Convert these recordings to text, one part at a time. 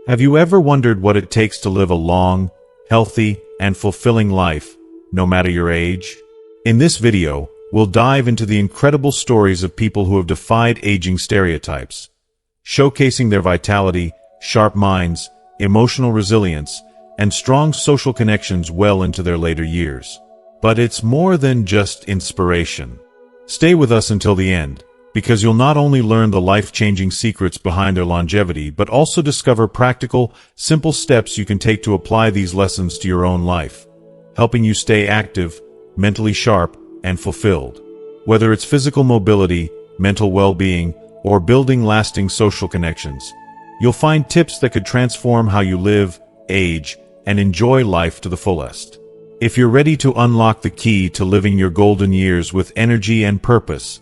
Have you ever wondered what it takes to live a long, healthy, and fulfilling life, no matter your age? In this video, we'll dive into the incredible stories of people who have defied aging stereotypes, showcasing their vitality, sharp minds, emotional resilience, and strong social connections well into their later years. But it's more than just inspiration. Stay with us until the end, because you'll not only learn the life-changing secrets behind their longevity, but also discover practical, simple steps you can take to apply these lessons to your own life, helping you stay active, mentally sharp, and fulfilled. Whether it's physical mobility, mental well-being, or building lasting social connections, you'll find tips that could transform how you live, age, and enjoy life to the fullest. If you're ready to unlock the key to living your golden years with energy and purpose,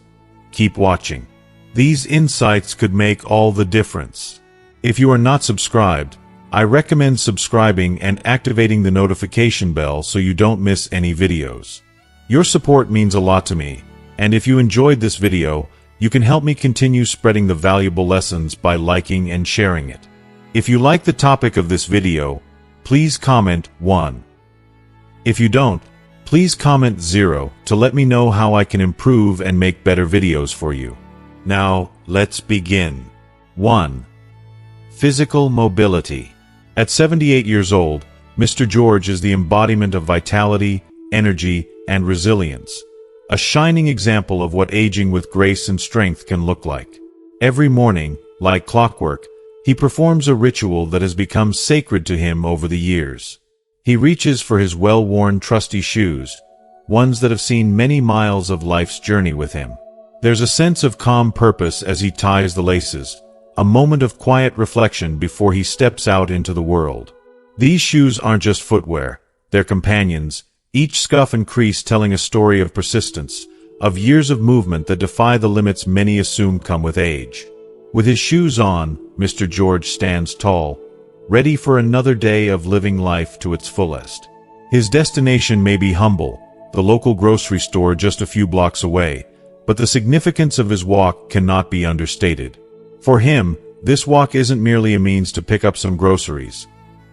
keep watching. These insights could make all the difference. If you are not subscribed, I recommend subscribing and activating the notification bell so you don't miss any videos. Your support means a lot to me, and if you enjoyed this video, you can help me continue spreading the valuable lessons by liking and sharing it. If you like the topic of this video, please comment 1. If you don't, please comment 0 to let me know how I can improve and make better videos for you. Now, let's begin. 1. Physical mobility. At 78 years old, Mr. George is the embodiment of vitality, energy, and resilience, a shining example of what aging with grace and strength can look like. Every morning, like clockwork, he performs a ritual that has become sacred to him over the years. He reaches for his well-worn trusty shoes, ones that have seen many miles of life's journey with him. There's a sense of calm purpose as he ties the laces, a moment of quiet reflection before he steps out into the world. These shoes aren't just footwear, they're companions, each scuff and crease telling a story of persistence, of years of movement that defy the limits many assume come with age. With his shoes on, Mr. George stands tall, ready for another day of living life to its fullest. His destination may be humble, the local grocery store just a few blocks away, but the significance of his walk cannot be understated. For him, this walk isn't merely a means to pick up some groceries.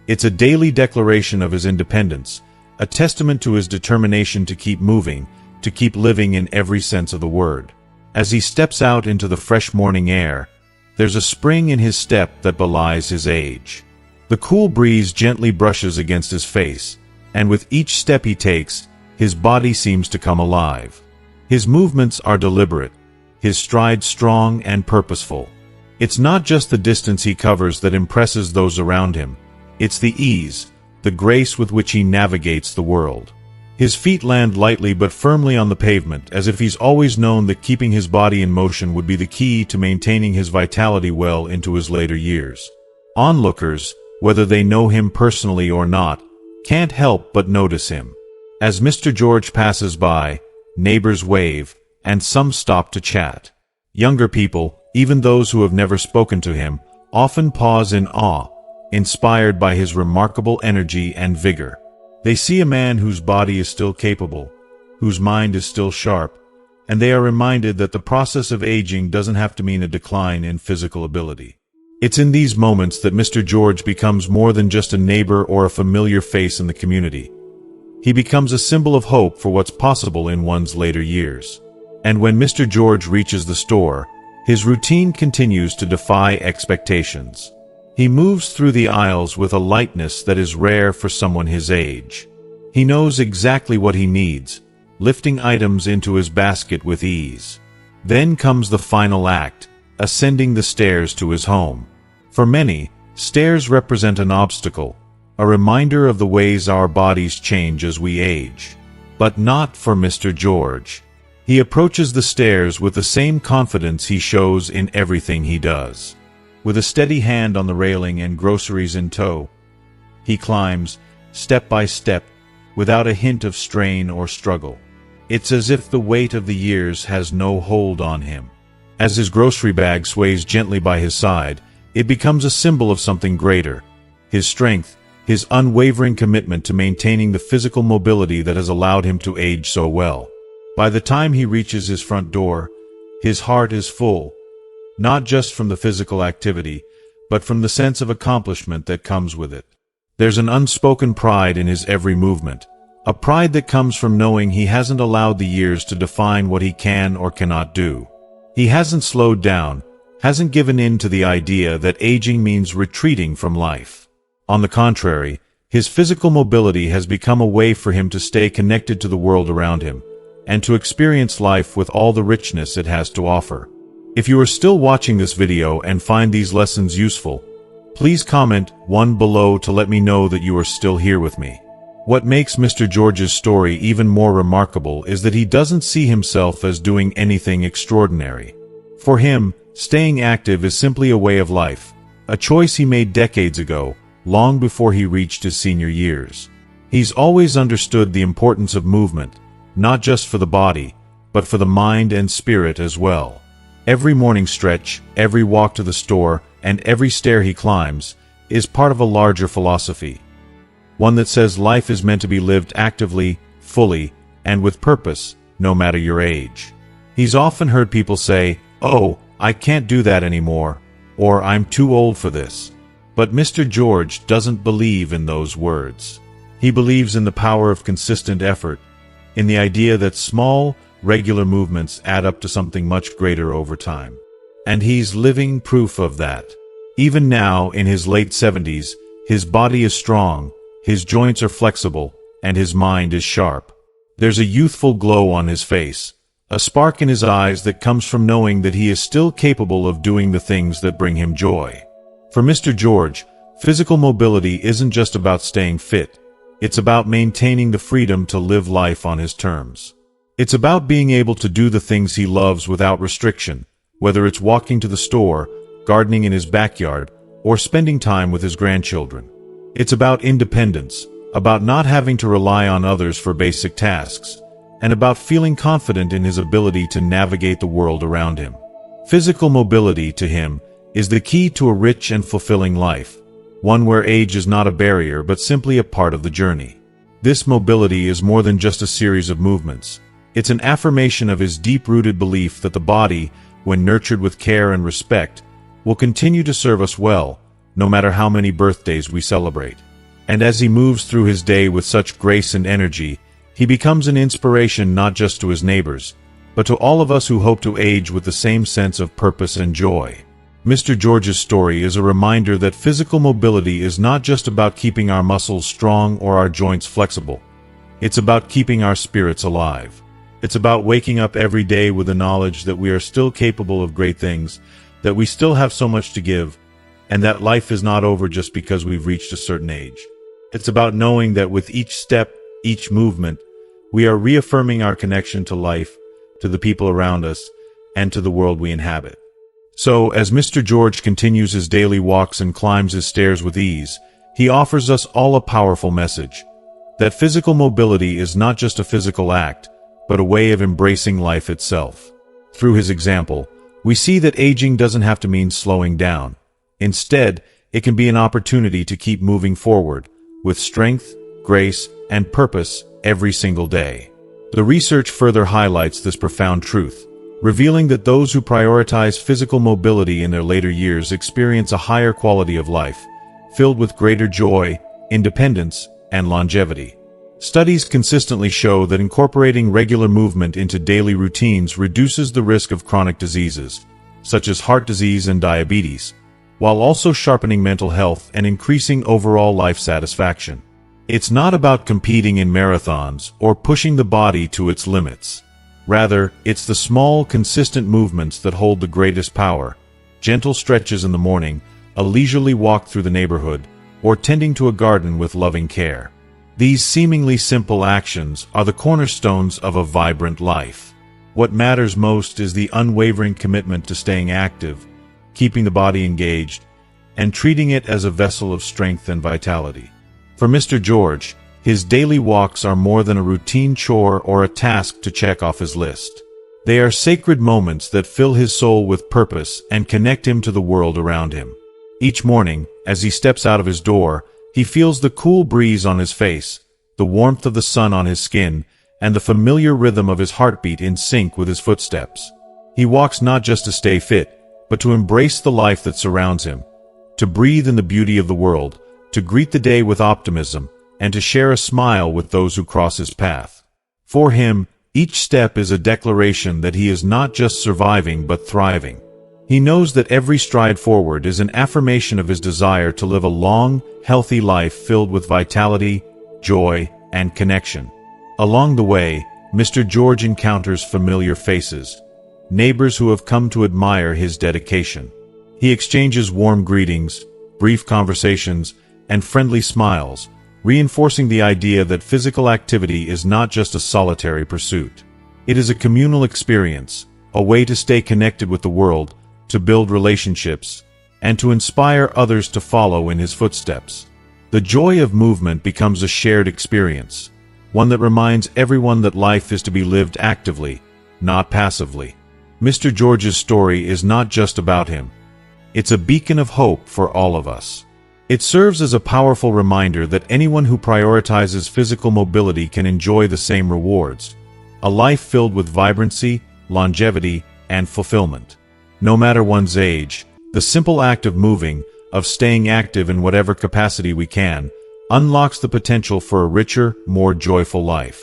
It's a daily declaration of his independence, a testament to his determination to keep moving, to keep living in every sense of the word. As he steps out into the fresh morning air, there's a spring in his step that belies his age. The cool breeze gently brushes against his face, and with each step he takes, his body seems to come alive. His movements are deliberate, his stride strong and purposeful. It's not just the distance he covers that impresses those around him, it's the ease, the grace with which he navigates the world. His feet land lightly but firmly on the pavement, as if he's always known that keeping his body in motion would be the key to maintaining his vitality well into his later years. Onlookers, whether they know him personally or not, can't help but notice him. As Mr. George passes by, neighbors wave, and some stop to chat. Younger people, even those who have never spoken to him, often pause in awe, inspired by his remarkable energy and vigor. They see a man whose body is still capable, whose mind is still sharp, and they are reminded that the process of aging doesn't have to mean a decline in physical ability. It's in these moments that Mr. George becomes more than just a neighbor or a familiar face in the community. He becomes a symbol of hope for what's possible in one's later years. And when Mr. George reaches the store, his routine continues to defy expectations. He moves through the aisles with a lightness that is rare for someone his age. He knows exactly what he needs, lifting items into his basket with ease. Then comes the final act, ascending the stairs to his home. For many, stairs represent an obstacle, a reminder of the ways our bodies change as we age. But not for Mr. George. He approaches the stairs with the same confidence he shows in everything he does. With a steady hand on the railing and groceries in tow, he climbs, step by step, without a hint of strain or struggle. It's as if the weight of the years has no hold on him. As his grocery bag sways gently by his side, it becomes a symbol of something greater, his strength, his unwavering commitment to maintaining the physical mobility that has allowed him to age so well. By the time he reaches his front door, his heart is full, not just from the physical activity, but from the sense of accomplishment that comes with it. There's an unspoken pride in his every movement, a pride that comes from knowing he hasn't allowed the years to define what he can or cannot do. He hasn't slowed down, hasn't given in to the idea that aging means retreating from life. On the contrary, his physical mobility has become a way for him to stay connected to the world around him, and to experience life with all the richness it has to offer. If you are still watching this video and find these lessons useful, please comment 1 below to let me know that you are still here with me. What makes Mr. George's story even more remarkable is that he doesn't see himself as doing anything extraordinary. For him, staying active is simply a way of life, a choice he made decades ago, long before he reached his senior years. He's always understood the importance of movement, not just for the body, but for the mind and spirit as well. Every morning stretch, every walk to the store, and every stair he climbs is part of a larger philosophy. One that says life is meant to be lived actively, fully, and with purpose, no matter your age. He's often heard people say, "Oh, I can't do that anymore," or "I'm too old for this." But Mr. George doesn't believe in those words. He believes in the power of consistent effort, in the idea that small, regular movements add up to something much greater over time. And he's living proof of that. Even now, in his late 70s, his body is strong, his joints are flexible, and his mind is sharp. There's a youthful glow on his face, a spark in his eyes that comes from knowing that he is still capable of doing the things that bring him joy. For Mr. George, physical mobility isn't just about staying fit. It's about maintaining the freedom to live life on his terms. It's about being able to do the things he loves without restriction, whether it's walking to the store, gardening in his backyard, or spending time with his grandchildren. It's about independence, about not having to rely on others for basic tasks, and about feeling confident in his ability to navigate the world around him. Physical mobility, to him, is the key to a rich and fulfilling life, one where age is not a barrier but simply a part of the journey. This mobility is more than just a series of movements. It's an affirmation of his deep-rooted belief that the body, when nurtured with care and respect, will continue to serve us well, no matter how many birthdays we celebrate. And as he moves through his day with such grace and energy, he becomes an inspiration not just to his neighbors, but to all of us who hope to age with the same sense of purpose and joy. Mr. George's story is a reminder that physical mobility is not just about keeping our muscles strong or our joints flexible. It's about keeping our spirits alive. It's about waking up every day with the knowledge that we are still capable of great things, that we still have so much to give, and that life is not over just because we've reached a certain age. It's about knowing that with each step, each movement, we are reaffirming our connection to life, to the people around us, and to the world we inhabit. So, as Mr. George continues his daily walks and climbs his stairs with ease, he offers us all a powerful message, that physical mobility is not just a physical act, but a way of embracing life itself. Through his example, we see that aging doesn't have to mean slowing down. Instead, it can be an opportunity to keep moving forward, with strength, grace, and purpose every single day. The research further highlights this profound truth, revealing that those who prioritize physical mobility in their later years experience a higher quality of life, filled with greater joy, independence, and longevity. Studies consistently show that incorporating regular movement into daily routines reduces the risk of chronic diseases, such as heart disease and diabetes, while also sharpening mental health and increasing overall life satisfaction. It's not about competing in marathons or pushing the body to its limits. Rather, it's the small, consistent movements that hold the greatest power. Gentle stretches in the morning, a leisurely walk through the neighborhood, or tending to a garden with loving care. These seemingly simple actions are the cornerstones of a vibrant life. What matters most is the unwavering commitment to staying active, keeping the body engaged, and treating it as a vessel of strength and vitality. For Mr. George, his daily walks are more than a routine chore or a task to check off his list. They are sacred moments that fill his soul with purpose and connect him to the world around him. Each morning, as he steps out of his door, he feels the cool breeze on his face, the warmth of the sun on his skin, and the familiar rhythm of his heartbeat in sync with his footsteps. He walks not just to stay fit, but to embrace the life that surrounds him, to breathe in the beauty of the world, to greet the day with optimism, and to share a smile with those who cross his path. For him, each step is a declaration that he is not just surviving but thriving. He knows that every stride forward is an affirmation of his desire to live a long, healthy life filled with vitality, joy, and connection. Along the way, Mr. George encounters familiar faces, neighbors who have come to admire his dedication. He exchanges warm greetings, brief conversations, and friendly smiles, reinforcing the idea that physical activity is not just a solitary pursuit. It is a communal experience, a way to stay connected with the world, to build relationships, and to inspire others to follow in his footsteps. The joy of movement becomes a shared experience, one that reminds everyone that life is to be lived actively, not passively. Mr. George's story is not just about him. It's a beacon of hope for all of us. It serves as a powerful reminder that anyone who prioritizes physical mobility can enjoy the same rewards, a life filled with vibrancy, longevity, and fulfillment. No matter one's age, the simple act of moving, of staying active in whatever capacity we can, unlocks the potential for a richer, more joyful life.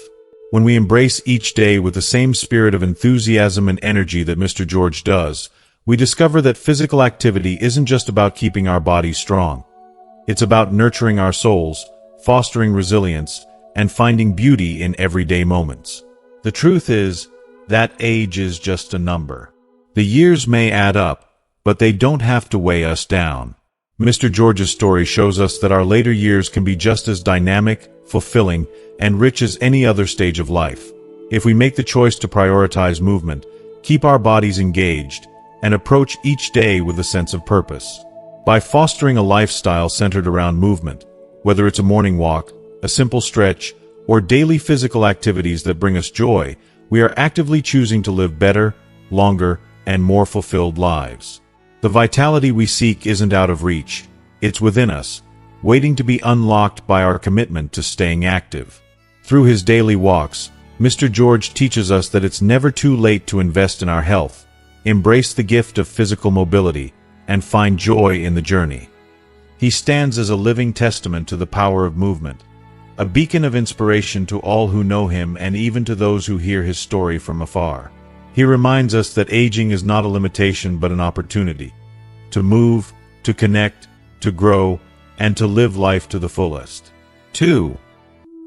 When we embrace each day with the same spirit of enthusiasm and energy that Mr. George does, we discover that physical activity isn't just about keeping our bodies strong. It's about nurturing our souls, fostering resilience, and finding beauty in everyday moments. The truth is, that age is just a number. The years may add up, but they don't have to weigh us down. Mr. George's story shows us that our later years can be just as dynamic, fulfilling, and rich as any other stage of life, if we make the choice to prioritize movement, keep our bodies engaged, and approach each day with a sense of purpose. By fostering a lifestyle centered around movement, whether it's a morning walk, a simple stretch, or daily physical activities that bring us joy, we are actively choosing to live better, longer, and more fulfilled lives. The vitality we seek isn't out of reach. It's within us, waiting to be unlocked by our commitment to staying active. Through his daily walks, Mr. George teaches us that it's never too late to invest in our health, embrace the gift of physical mobility, and find joy in the journey. He stands as a living testament to the power of movement, a beacon of inspiration to all who know him and even to those who hear his story from afar. He reminds us that aging is not a limitation but an opportunity to move, to connect, to grow, and to live life to the fullest. 2.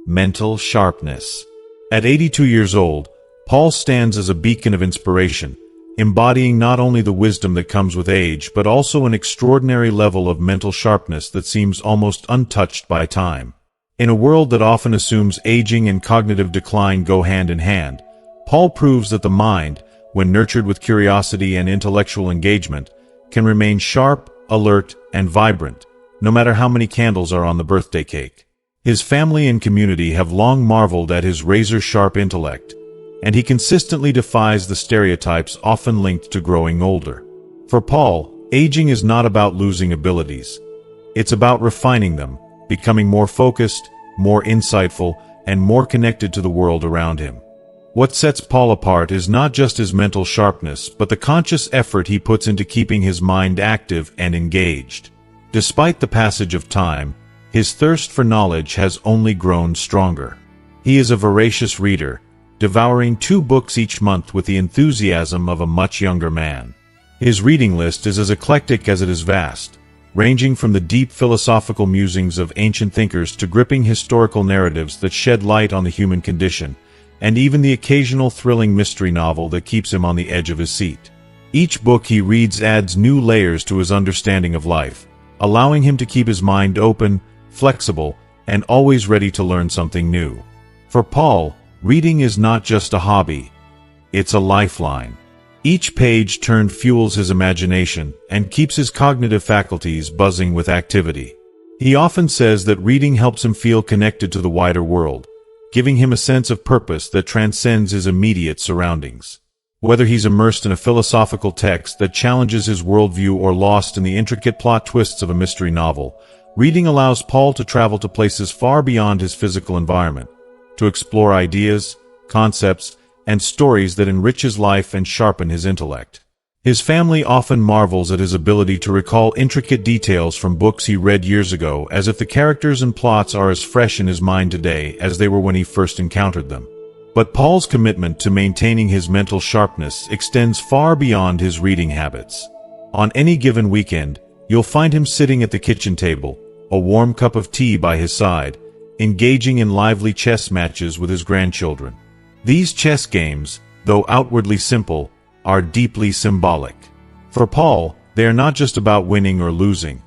Mental sharpness. At 82 years old, Paul stands as a beacon of inspiration, embodying not only the wisdom that comes with age but also an extraordinary level of mental sharpness that seems almost untouched by time. In a world that often assumes aging and cognitive decline go hand in hand, Paul proves that the mind, when nurtured with curiosity and intellectual engagement, can remain sharp, alert, and vibrant, no matter how many candles are on the birthday cake. His family and community have long marveled at his razor-sharp intellect, and he consistently defies the stereotypes often linked to growing older. For Paul, aging is not about losing abilities. It's about refining them, becoming more focused, more insightful, and more connected to the world around him. What sets Paul apart is not just his mental sharpness, but the conscious effort he puts into keeping his mind active and engaged. Despite the passage of time, his thirst for knowledge has only grown stronger. He is a voracious reader, devouring 2 books each month with the enthusiasm of a much younger man. His reading list is as eclectic as it is vast, ranging from the deep philosophical musings of ancient thinkers to gripping historical narratives that shed light on the human condition, and even the occasional thrilling mystery novel that keeps him on the edge of his seat. Each book he reads adds new layers to his understanding of life, allowing him to keep his mind open, flexible, and always ready to learn something new. For Paul, reading is not just a hobby, it's a lifeline. Each page turned fuels his imagination and keeps his cognitive faculties buzzing with activity. He often says that reading helps him feel connected to the wider world, giving him a sense of purpose that transcends his immediate surroundings. Whether he's immersed in a philosophical text that challenges his worldview or lost in the intricate plot twists of a mystery novel, reading allows Paul to travel to places far beyond his physical environment, to explore ideas, concepts, and stories that enrich his life and sharpen his intellect. His family often marvels at his ability to recall intricate details from books he read years ago, as if the characters and plots are as fresh in his mind today as they were when he first encountered them. But Paul's commitment to maintaining his mental sharpness extends far beyond his reading habits. On any given weekend, you'll find him sitting at the kitchen table, a warm cup of tea by his side, engaging in lively chess matches with his grandchildren. These chess games, though outwardly simple, are deeply symbolic. For Paul, they are not just about winning or losing.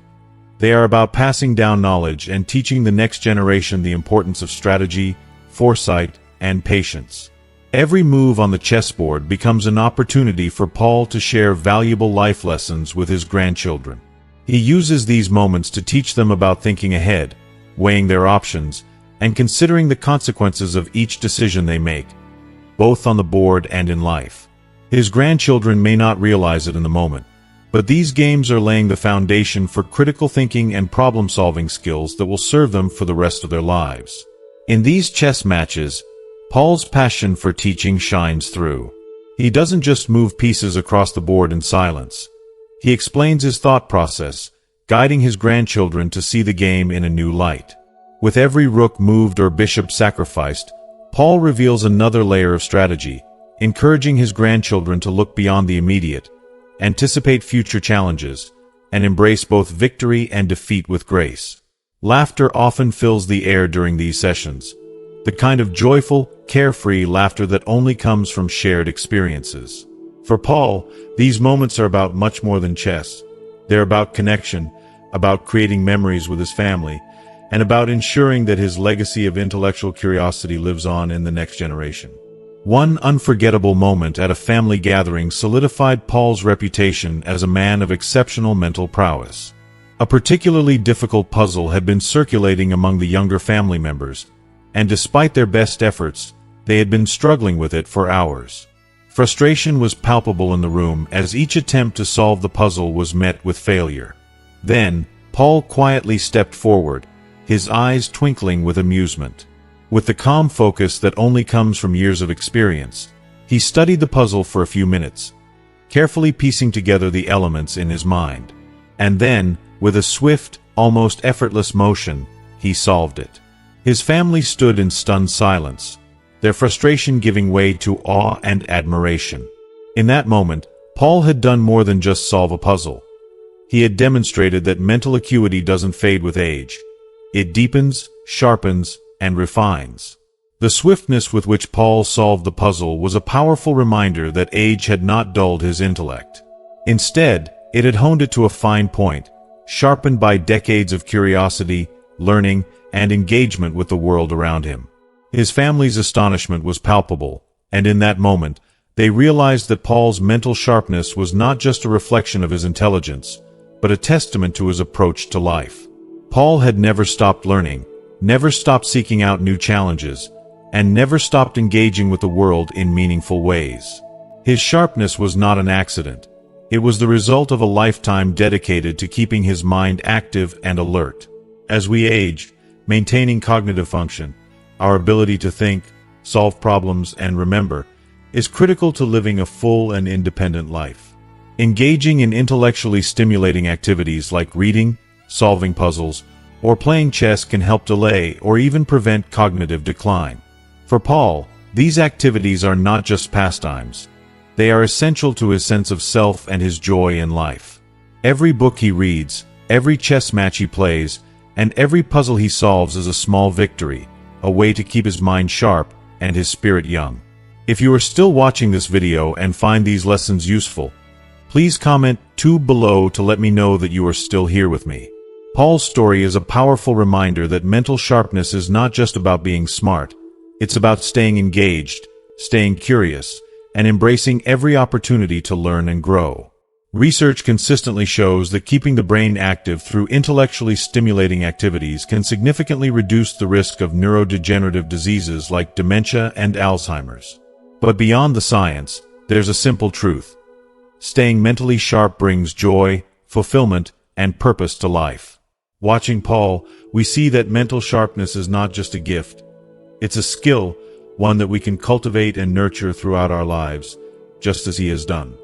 They are about passing down knowledge and teaching the next generation the importance of strategy, foresight, and patience. Every move on the chessboard becomes an opportunity for Paul to share valuable life lessons with his grandchildren. He uses these moments to teach them about thinking ahead, weighing their options, and considering the consequences of each decision they make, both on the board and in life. His grandchildren may not realize it in the moment, but these games are laying the foundation for critical thinking and problem-solving skills that will serve them for the rest of their lives. In these chess matches, Paul's passion for teaching shines through. He doesn't just move pieces across the board in silence. He explains his thought process, guiding his grandchildren to see the game in a new light. With every rook moved or bishop sacrificed, Paul reveals another layer of strategy, encouraging his grandchildren to look beyond the immediate, anticipate future challenges, and embrace both victory and defeat with grace. Laughter often fills the air during these sessions, the kind of joyful, carefree laughter that only comes from shared experiences. For Paul, these moments are about much more than chess. They're about connection, about creating memories with his family, and about ensuring that his legacy of intellectual curiosity lives on in the next generation. One unforgettable moment at a family gathering solidified Paul's reputation as a man of exceptional mental prowess. A particularly difficult puzzle had been circulating among the younger family members, and despite their best efforts, they had been struggling with it for hours. Frustration was palpable in the room as each attempt to solve the puzzle was met with failure. Then, Paul quietly stepped forward, his eyes twinkling with amusement. With the calm focus that only comes from years of experience, he studied the puzzle for a few minutes, carefully piecing together the elements in his mind. And then, with a swift, almost effortless motion, he solved it. His family stood in stunned silence, their frustration giving way to awe and admiration. In that moment, Paul had done more than just solve a puzzle. He had demonstrated that mental acuity doesn't fade with age. It deepens, sharpens, and refines. The swiftness with which Paul solved the puzzle was a powerful reminder that age had not dulled his intellect. Instead, it had honed it to a fine point, sharpened by decades of curiosity, learning, and engagement with the world around him. His family's astonishment was palpable, and in that moment, they realized that Paul's mental sharpness was not just a reflection of his intelligence, but a testament to his approach to life. Paul had never stopped learning, never stopped seeking out new challenges, and never stopped engaging with the world in meaningful ways. His sharpness was not an accident. It was the result of a lifetime dedicated to keeping his mind active and alert. As we age, maintaining cognitive function, our ability to think, solve problems, and remember, is critical to living a full and independent life. Engaging in intellectually stimulating activities like reading, solving puzzles, or playing chess can help delay or even prevent cognitive decline. For Paul, these activities are not just pastimes. They are essential to his sense of self and his joy in life. Every book he reads, every chess match he plays, and every puzzle he solves is a small victory, a way to keep his mind sharp and his spirit young. If you are still watching this video and find these lessons useful, please comment 2 below to let me know that you are still here with me. Paul's story is a powerful reminder that mental sharpness is not just about being smart. It's about staying engaged, staying curious, and embracing every opportunity to learn and grow. Research consistently shows that keeping the brain active through intellectually stimulating activities can significantly reduce the risk of neurodegenerative diseases like dementia and Alzheimer's. But beyond the science, there's a simple truth. Staying mentally sharp brings joy, fulfillment, and purpose to life. Watching Paul, we see that mental sharpness is not just a gift. It's a skill, one that we can cultivate and nurture throughout our lives, just as he has done.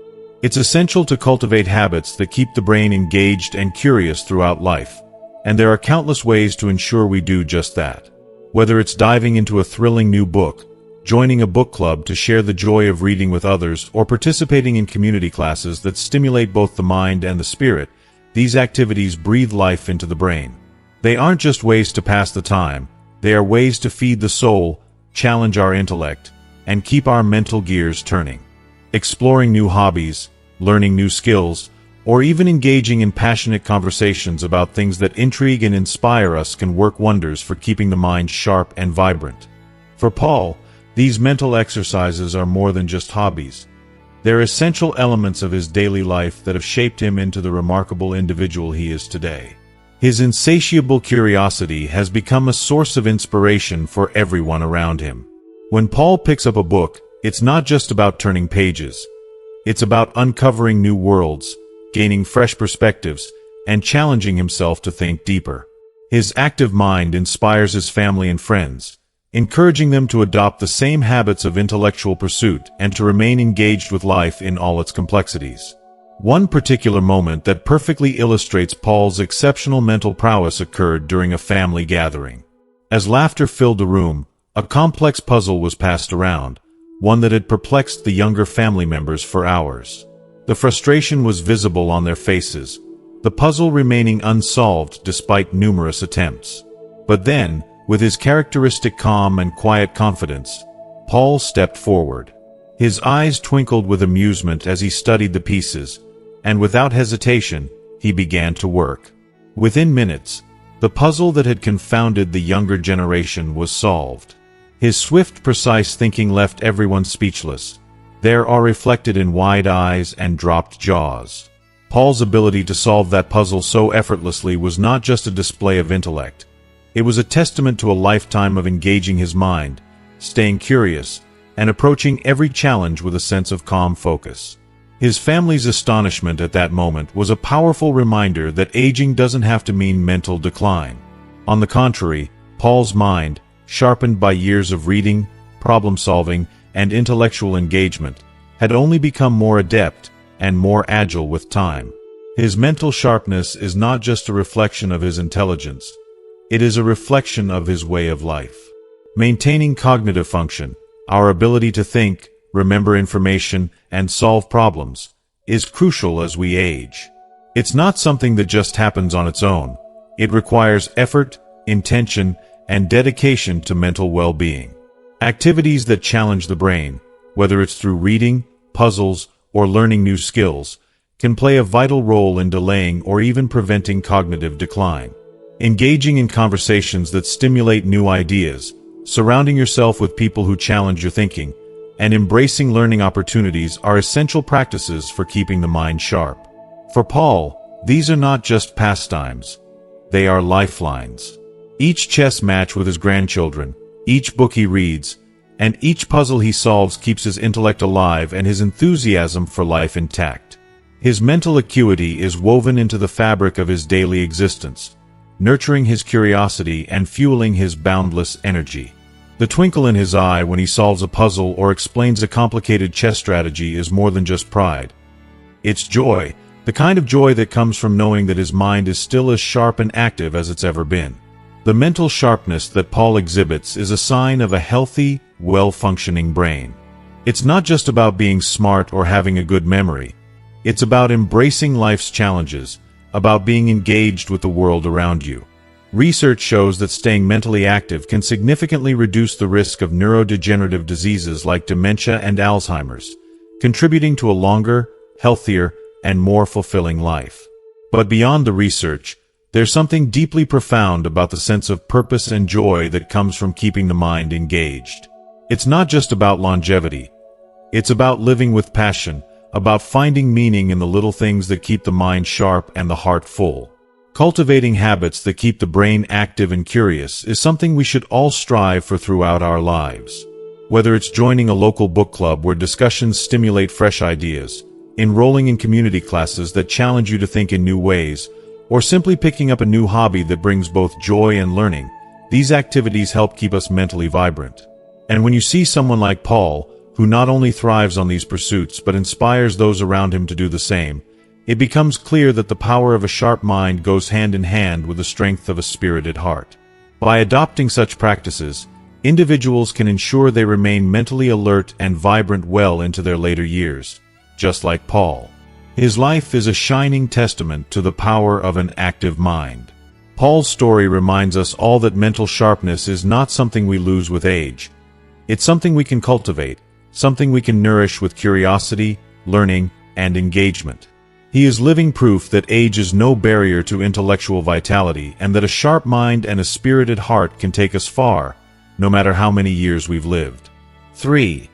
It's essential to cultivate habits that keep the brain engaged and curious throughout life, and there are countless ways to ensure we do just that. Whether it's diving into a thrilling new book, joining a book club to share the joy of reading with others, or participating in community classes that stimulate both the mind and the spirit, these activities breathe life into the brain. They aren't just ways to pass the time, they are ways to feed the soul, challenge our intellect, and keep our mental gears turning. Exploring new hobbies, learning new skills, or even engaging in passionate conversations about things that intrigue and inspire us can work wonders for keeping the mind sharp and vibrant. For Paul, these mental exercises are more than just hobbies. They're essential elements of his daily life that have shaped him into the remarkable individual he is today. His insatiable curiosity has become a source of inspiration for everyone around him. When Paul picks up a book, it's not just about turning pages. It's about uncovering new worlds, gaining fresh perspectives, and challenging himself to think deeper. His active mind inspires his family and friends, encouraging them to adopt the same habits of intellectual pursuit and to remain engaged with life in all its complexities. One particular moment that perfectly illustrates Paul's exceptional mental prowess occurred during a family gathering. As laughter filled the room, a complex puzzle was passed around, one that had perplexed the younger family members for hours. The frustration was visible on their faces, the puzzle remaining unsolved despite numerous attempts. But then, with his characteristic calm and quiet confidence, Paul stepped forward. His eyes twinkled with amusement as he studied the pieces, and without hesitation, he began to work. Within minutes, the puzzle that had confounded the younger generation was solved. His swift, precise thinking left everyone speechless, their awe reflected in wide eyes and dropped jaws. Paul's ability to solve that puzzle so effortlessly was not just a display of intellect. It was a testament to a lifetime of engaging his mind, staying curious, and approaching every challenge with a sense of calm focus. His family's astonishment at that moment was a powerful reminder that aging doesn't have to mean mental decline. On the contrary, Paul's mind, sharpened by years of reading, problem-solving, and intellectual engagement, had only become more adept and more agile with time. His mental sharpness is not just a reflection of his intelligence. It is a reflection of his way of life. Maintaining cognitive function, our ability to think, remember information, and solve problems, is crucial as we age. It's not something that just happens on its own. It requires effort, intention, and dedication to mental well-being. Activities that challenge the brain, whether it's through reading, puzzles, or learning new skills, can play a vital role in delaying or even preventing cognitive decline. Engaging in conversations that stimulate new ideas, surrounding yourself with people who challenge your thinking, and embracing learning opportunities are essential practices for keeping the mind sharp. For Paul, these are not just pastimes. They are lifelines. Each chess match with his grandchildren, each book he reads, and each puzzle he solves keeps his intellect alive and his enthusiasm for life intact. His mental acuity is woven into the fabric of his daily existence, nurturing his curiosity and fueling his boundless energy. The twinkle in his eye when he solves a puzzle or explains a complicated chess strategy is more than just pride. It's joy, the kind of joy that comes from knowing that his mind is still as sharp and active as it's ever been. The mental sharpness that Paul exhibits is a sign of a healthy, well-functioning brain. It's not just about being smart or having a good memory. It's about embracing life's challenges, about being engaged with the world around you. Research shows that staying mentally active can significantly reduce the risk of neurodegenerative diseases like dementia and Alzheimer's, contributing to a longer, healthier, and more fulfilling life. But beyond the research, there's something deeply profound about the sense of purpose and joy that comes from keeping the mind engaged. It's not just about longevity. It's about living with passion, about finding meaning in the little things that keep the mind sharp and the heart full. Cultivating habits that keep the brain active and curious is something we should all strive for throughout our lives. Whether it's joining a local book club where discussions stimulate fresh ideas, enrolling in community classes that challenge you to think in new ways, or simply picking up a new hobby that brings both joy and learning, these activities help keep us mentally vibrant. And when you see someone like Paul, who not only thrives on these pursuits but inspires those around him to do the same, it becomes clear that the power of a sharp mind goes hand in hand with the strength of a spirited heart. By adopting such practices, individuals can ensure they remain mentally alert and vibrant well into their later years, just like Paul. His life is a shining testament to the power of an active mind. Paul's story reminds us all that mental sharpness is not something we lose with age. It's something we can cultivate, something we can nourish with curiosity, learning, and engagement. He is living proof that age is no barrier to intellectual vitality and that a sharp mind and a spirited heart can take us far, no matter how many years we've lived. 3.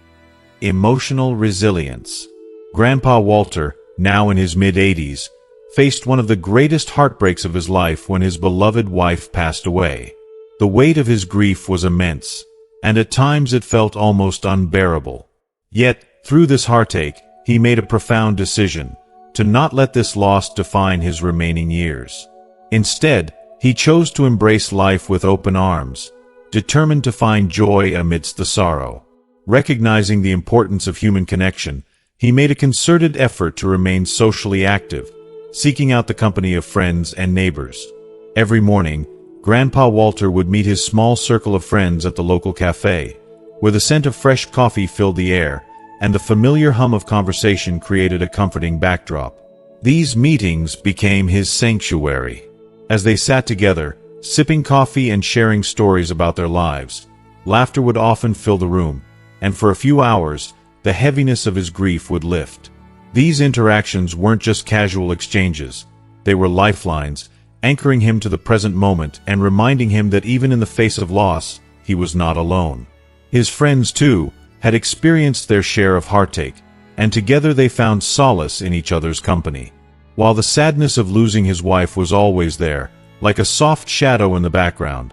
Emotional resilience. Grandpa Walter, now in his mid-80s, faced one of the greatest heartbreaks of his life when his beloved wife passed away. The weight of his grief was immense, and at times it felt almost unbearable. Yet, through this heartache, he made a profound decision: to not let this loss define his remaining years. Instead, he chose to embrace life with open arms, determined to find joy amidst the sorrow. Recognizing the importance of human connection, he made a concerted effort to remain socially active, seeking out the company of friends and neighbors. Every morning, Grandpa Walter would meet his small circle of friends at the local cafe, where the scent of fresh coffee filled the air, and the familiar hum of conversation created a comforting backdrop. These meetings became his sanctuary. As they sat together, sipping coffee and sharing stories about their lives, laughter would often fill the room, and for a few hours, the heaviness of his grief would lift. These interactions weren't just casual exchanges. They were lifelines, anchoring him to the present moment and reminding him that even in the face of loss, he was not alone. His friends, too, had experienced their share of heartache, and together they found solace in each other's company. While the sadness of losing his wife was always there, like a soft shadow in the background,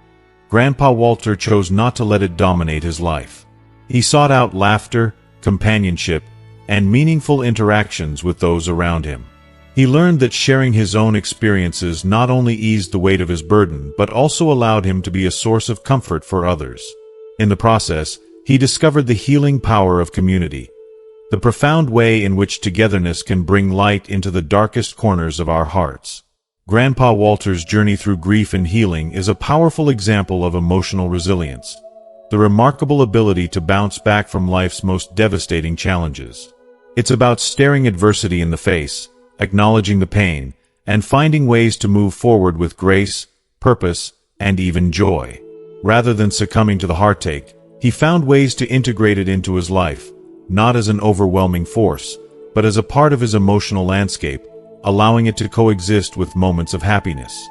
Grandpa Walter chose not to let it dominate his life. He sought out laughter, companionship, and meaningful interactions with those around him. He learned that sharing his own experiences not only eased the weight of his burden but also allowed him to be a source of comfort for others. In the process, he discovered the healing power of community, the profound way in which togetherness can bring light into the darkest corners of our hearts. Grandpa Walter's journey through grief and healing is a powerful example of emotional resilience, the remarkable ability to bounce back from life's most devastating challenges. It's about staring adversity in the face, acknowledging the pain, and finding ways to move forward with grace, purpose, and even joy. Rather than succumbing to the heartache, he found ways to integrate it into his life, not as an overwhelming force, but as a part of his emotional landscape, allowing it to coexist with moments of happiness.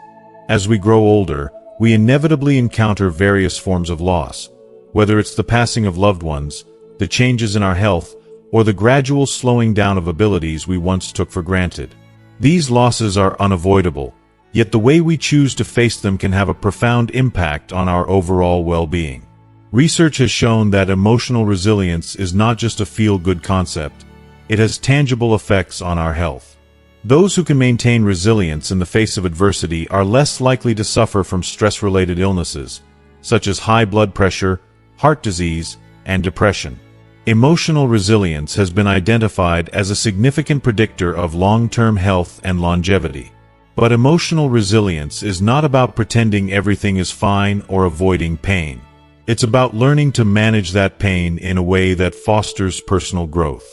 As we grow older, we inevitably encounter various forms of loss, whether it's the passing of loved ones, the changes in our health, or the gradual slowing down of abilities we once took for granted. These losses are unavoidable, yet the way we choose to face them can have a profound impact on our overall well-being. Research has shown that emotional resilience is not just a feel-good concept, it has tangible effects on our health. Those who can maintain resilience in the face of adversity are less likely to suffer from stress-related illnesses, such as high blood pressure, heart disease, and depression. Emotional resilience has been identified as a significant predictor of long-term health and longevity. But emotional resilience is not about pretending everything is fine or avoiding pain. It's about learning to manage that pain in a way that fosters personal growth.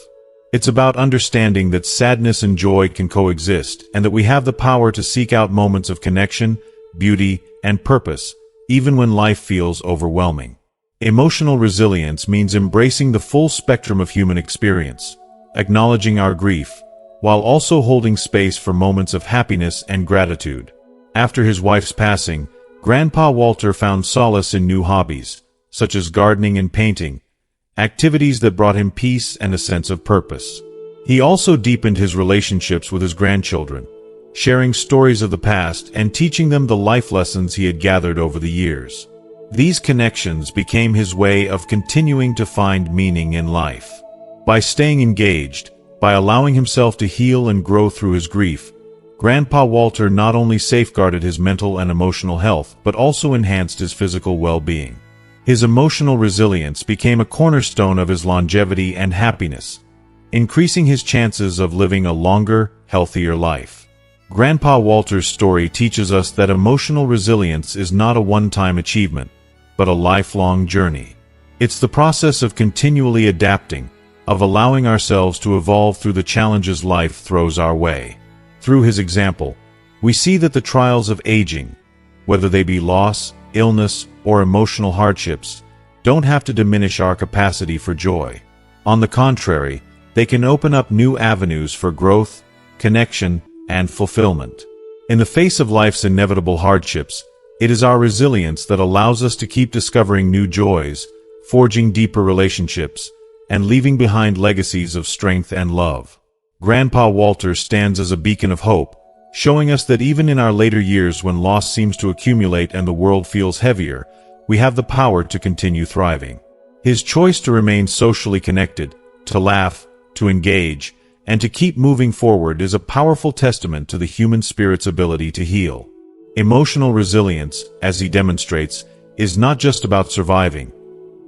It's about understanding that sadness and joy can coexist and that we have the power to seek out moments of connection, beauty, and purpose, even when life feels overwhelming. Emotional resilience means embracing the full spectrum of human experience, acknowledging our grief, while also holding space for moments of happiness and gratitude. After his wife's passing, Grandpa Walter found solace in new hobbies, such as gardening and painting, activities that brought him peace and a sense of purpose. He also deepened his relationships with his grandchildren, sharing stories of the past and teaching them the life lessons he had gathered over the years. These connections became his way of continuing to find meaning in life. By staying engaged, by allowing himself to heal and grow through his grief, Grandpa Walter not only safeguarded his mental and emotional health but also enhanced his physical well-being. His emotional resilience became a cornerstone of his longevity and happiness, increasing his chances of living a longer, healthier life. Grandpa Walter's story teaches us that emotional resilience is not a one-time achievement, but a lifelong journey. It's the process of continually adapting, of allowing ourselves to evolve through the challenges life throws our way. Through his example, we see that the trials of aging, whether they be loss, illness, or emotional hardships, don't have to diminish our capacity for joy. On the contrary, they can open up new avenues for growth, connection, and fulfillment. In the face of life's inevitable hardships, it is our resilience that allows us to keep discovering new joys, forging deeper relationships, and leaving behind legacies of strength and love. Grandpa Walter stands as a beacon of hope, showing us that even in our later years when loss seems to accumulate and the world feels heavier, we have the power to continue thriving. His choice to remain socially connected, to laugh, to engage, and to keep moving forward is a powerful testament to the human spirit's ability to heal. Emotional resilience, as he demonstrates, is not just about surviving.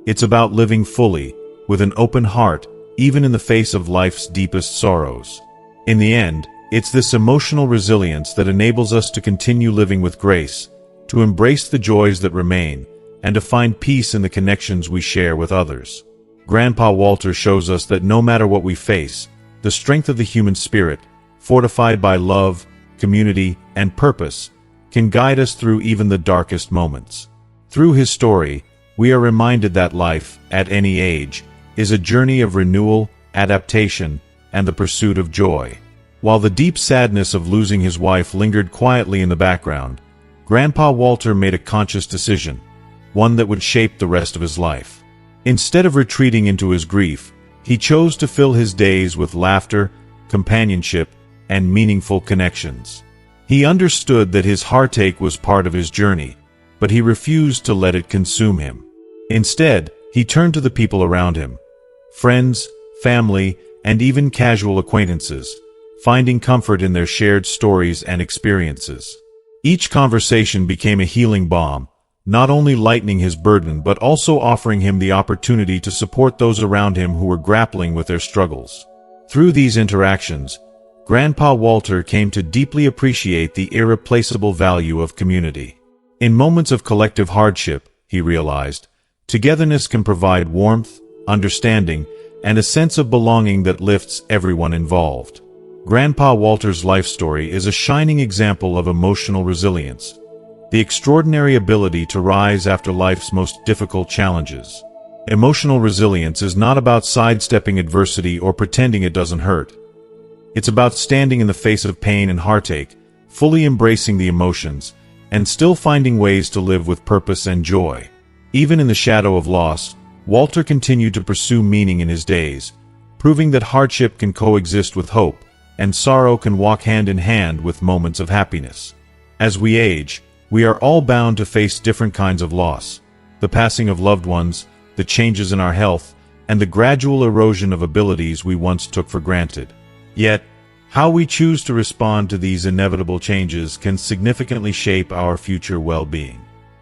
It's about living fully, with an open heart, even in the face of life's deepest sorrows. In the end, it's this emotional resilience that enables us to continue living with grace, to embrace the joys that remain, and to find peace in the connections we share with others. Grandpa Walter shows us that no matter what we face, the strength of the human spirit, fortified by love, community, and purpose, can guide us through even the darkest moments. Through his story, we are reminded that life, at any age, is a journey of renewal, adaptation, and the pursuit of joy. While the deep sadness of losing his wife lingered quietly in the background, Grandpa Walter made a conscious decision, one that would shape the rest of his life. Instead of retreating into his grief, he chose to fill his days with laughter, companionship, and meaningful connections. He understood that his heartache was part of his journey, but he refused to let it consume him. Instead, he turned to the people around him, friends, family, and even casual acquaintances, finding comfort in their shared stories and experiences. Each conversation became a healing balm, not only lightening his burden but also offering him the opportunity to support those around him who were grappling with their struggles. Through these interactions, Grandpa Walter came to deeply appreciate the irreplaceable value of community. In moments of collective hardship, he realized, togetherness can provide warmth, understanding, and a sense of belonging that lifts everyone involved. Grandpa Walter's life story is a shining example of emotional resilience, the extraordinary ability to rise after life's most difficult challenges. Emotional resilience is not about sidestepping adversity or pretending it doesn't hurt. It's about standing in the face of pain and heartache, fully embracing the emotions, and still finding ways to live with purpose and joy. Even in the shadow of loss, Walter continued to pursue meaning in his days, proving that hardship can coexist with hope, and sorrow can walk hand in hand with moments of happiness. As we age, we are all bound to face different kinds of loss: the passing of loved ones, the changes in our health, and the gradual erosion of abilities we once took for granted. Yet, how we choose to respond to these inevitable changes can significantly shape our future well-being.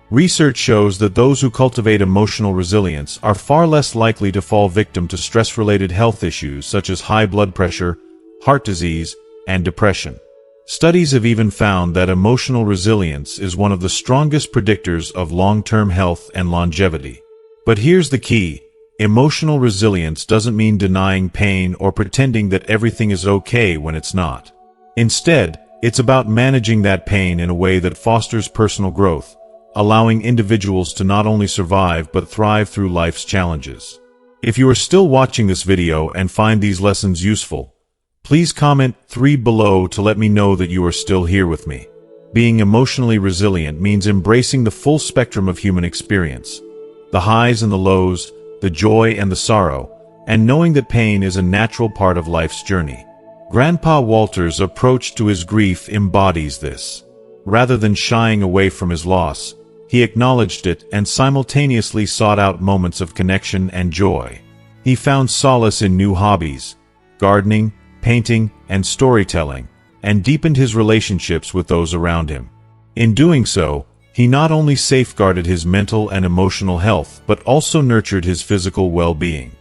Research shows that those who cultivate emotional resilience are far less likely to fall victim to stress-related health issues such as high blood pressure, heart disease, and depression. Studies have even found that emotional resilience is one of the strongest predictors of long-term health and longevity. But here's the key: emotional resilience doesn't mean denying pain or pretending that everything is okay when it's not. Instead, it's about managing that pain in a way that fosters personal growth, allowing individuals to not only survive but thrive through life's challenges. If you are still watching this video and find these lessons useful, please comment 3 below to let me know that you are still here with me. Being emotionally resilient means embracing the full spectrum of human experience, the highs and the lows, the joy and the sorrow, and knowing that pain is a natural part of life's journey. Grandpa Walter's approach to his grief embodies this. Rather than shying away from his loss, he acknowledged it and simultaneously sought out moments of connection and joy. He found solace in new hobbies, gardening, painting, and storytelling, and deepened his relationships with those around him. In doing so, He not only safeguarded his mental and emotional health but also nurtured his physical well-being.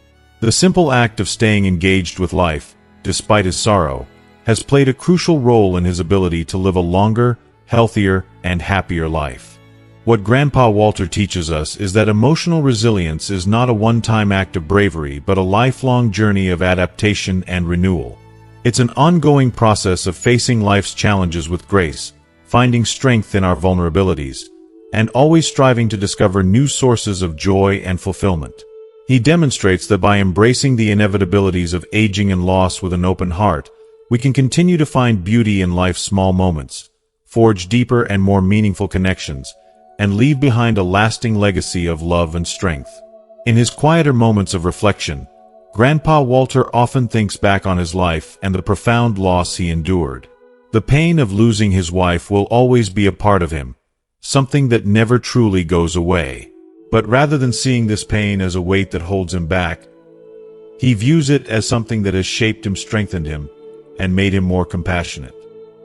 The simple act of staying engaged with life, despite his sorrow, has played a crucial role in his ability to live a longer, healthier, and happier life. What Grandpa Walter teaches us is that emotional resilience is not a one-time act of bravery but a lifelong journey of adaptation and renewal. It's an ongoing process of facing life's challenges with grace, finding strength in our vulnerabilities, and always striving to discover new sources of joy and fulfillment. He demonstrates that by embracing the inevitabilities of aging and loss with an open heart, we can continue to find beauty in life's small moments, forge deeper and more meaningful connections, and leave behind a lasting legacy of love and strength. In his quieter moments of reflection, Grandpa Walter often thinks back on his life and the profound loss he endured. The pain of losing his wife will always be a part of him, something that never truly goes away. But rather than seeing this pain as a weight that holds him back, he views it as something that has shaped him, strengthened him, and made him more compassionate.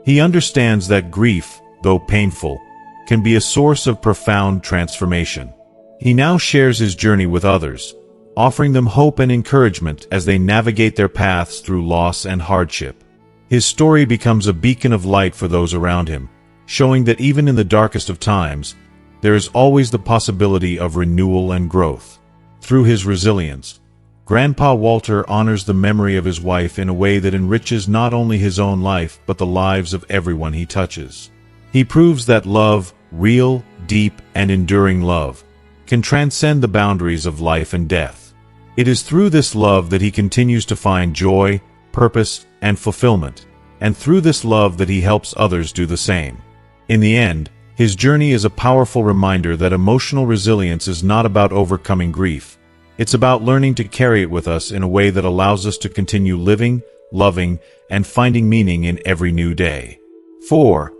He understands that grief, though painful, can be a source of profound transformation. He now shares his journey with others, offering them hope and encouragement as they navigate their paths through loss and hardship. His story becomes a beacon of light for those around him, showing that even in the darkest of times, there is always the possibility of renewal and growth. Through his resilience, Grandpa Walter honors the memory of his wife in a way that enriches not only his own life but the lives of everyone he touches. He proves that love, real, deep, and enduring love, can transcend the boundaries of life and death. It is through this love that he continues to find joy, purpose, and fulfillment, and through this love that he helps others do the same. In the end, his journey is a powerful reminder that emotional resilience is not about overcoming grief. It's about learning to carry it with us in a way that allows us to continue living, loving, and finding meaning in every new day. 4.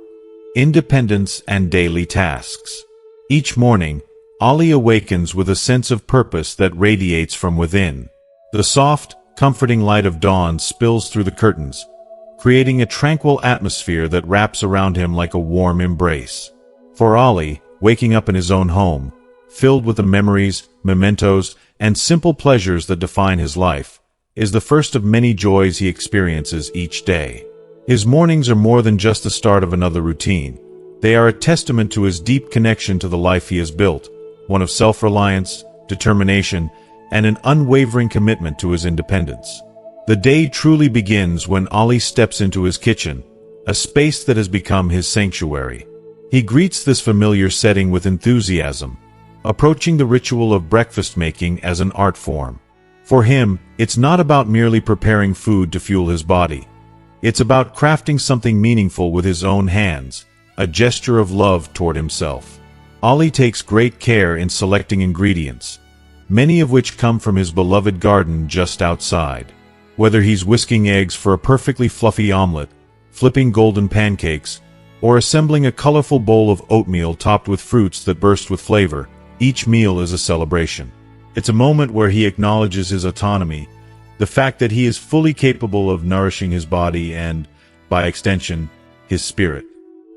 Independence and daily tasks. Each morning, Ollie awakens with a sense of purpose that radiates from within. The soft, comforting light of dawn spills through the curtains, creating a tranquil atmosphere that wraps around him like a warm embrace. For Ollie, waking up in his own home, filled with the memories, mementos, and simple pleasures that define his life, is the first of many joys he experiences each day. His mornings are more than just the start of another routine. They are a testament to his deep connection to the life he has built, one of self-reliance, determination, and an unwavering commitment to his independence. The day truly begins when Ollie steps into his kitchen, a space that has become his sanctuary. He greets this familiar setting with enthusiasm, approaching the ritual of breakfast making as an art form. For him, it's not about merely preparing food to fuel his body. It's about crafting something meaningful with his own hands, a gesture of love toward himself. Ollie takes great care in selecting ingredients, many of which come from his beloved garden just outside. Whether he's whisking eggs for a perfectly fluffy omelet, flipping golden pancakes, or assembling a colorful bowl of oatmeal topped with fruits that burst with flavor, each meal is a celebration. It's a moment where he acknowledges his autonomy, the fact that he is fully capable of nourishing his body and, by extension, his spirit.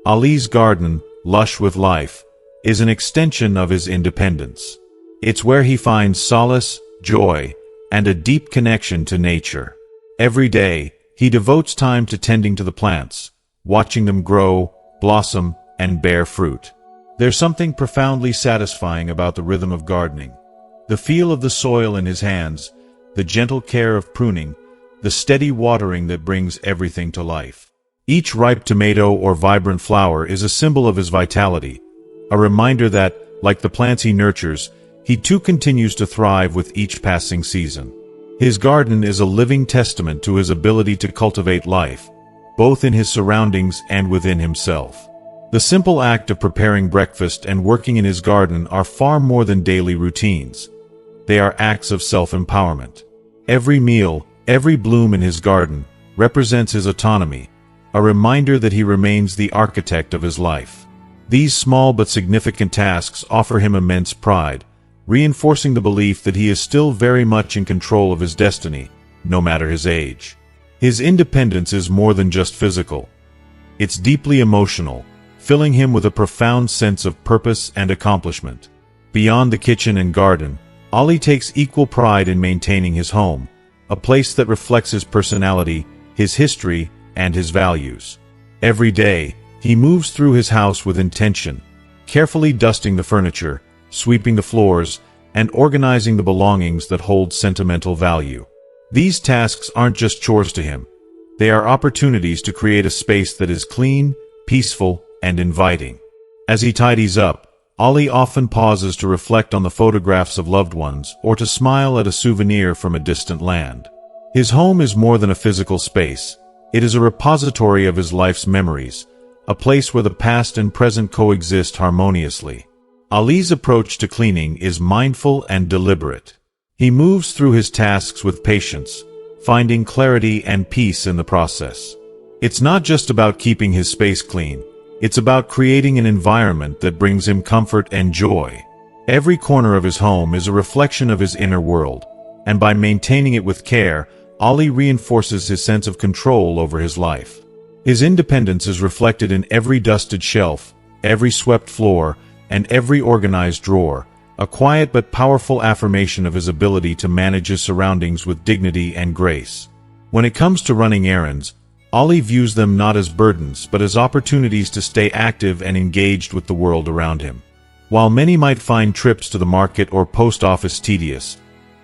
Ollie's garden, lush with life, is an extension of his independence. It's where he finds solace, joy, and a deep connection to nature. Every day, he devotes time to tending to the plants, watching them grow, blossom, and bear fruit. There's something profoundly satisfying about the rhythm of gardening. The feel of the soil in his hands, the gentle care of pruning, the steady watering that brings everything to life. Each ripe tomato or vibrant flower is a symbol of his vitality, a reminder that, like the plants he nurtures, he too continues to thrive with each passing season. His garden is a living testament to his ability to cultivate life, both in his surroundings and within himself. The simple act of preparing breakfast and working in his garden are far more than daily routines. They are acts of self-empowerment. Every meal, every bloom in his garden, represents his autonomy, a reminder that he remains the architect of his life. These small but significant tasks offer him immense pride, reinforcing the belief that he is still very much in control of his destiny, no matter his age. His independence is more than just physical. It's deeply emotional, filling him with a profound sense of purpose and accomplishment. Beyond the kitchen and garden, Ali takes equal pride in maintaining his home, a place that reflects his personality, his history, and his values. Every day, he moves through his house with intention, carefully dusting the furniture, sweeping the floors, and organizing the belongings that hold sentimental value. These tasks aren't just chores to him. They are opportunities to create a space that is clean, peaceful, and inviting. As he tidies up, Ali often pauses to reflect on the photographs of loved ones or to smile at a souvenir from a distant land. His home is more than a physical space. It is a repository of his life's memories, a place where the past and present coexist harmoniously. Ali's approach to cleaning is mindful and deliberate. He moves through his tasks with patience, finding clarity and peace in the process. It's not just about keeping his space clean. It's about creating an environment that brings him comfort and joy. Every corner of his home is a reflection of his inner world, and by maintaining it with care, Ali reinforces his sense of control over his life. His independence is reflected in every dusted shelf, every swept floor, and every organized drawer, a quiet but powerful affirmation of his ability to manage his surroundings with dignity and grace. When it comes to running errands, Ali views them not as burdens but as opportunities to stay active and engaged with the world around him. While many might find trips to the market or post office tedious,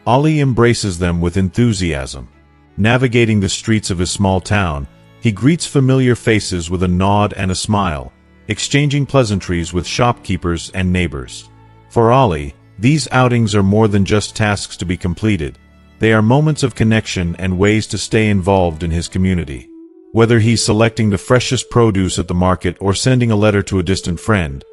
Ali embraces them with enthusiasm. Navigating the streets of his small town, he greets familiar faces with a nod and a smile, exchanging pleasantries with shopkeepers and neighbors. For Ali, these outings are more than just tasks to be completed. They are moments of connection and ways to stay involved in his community. Whether he's selecting the freshest produce at the market or sending a letter to a distant friend,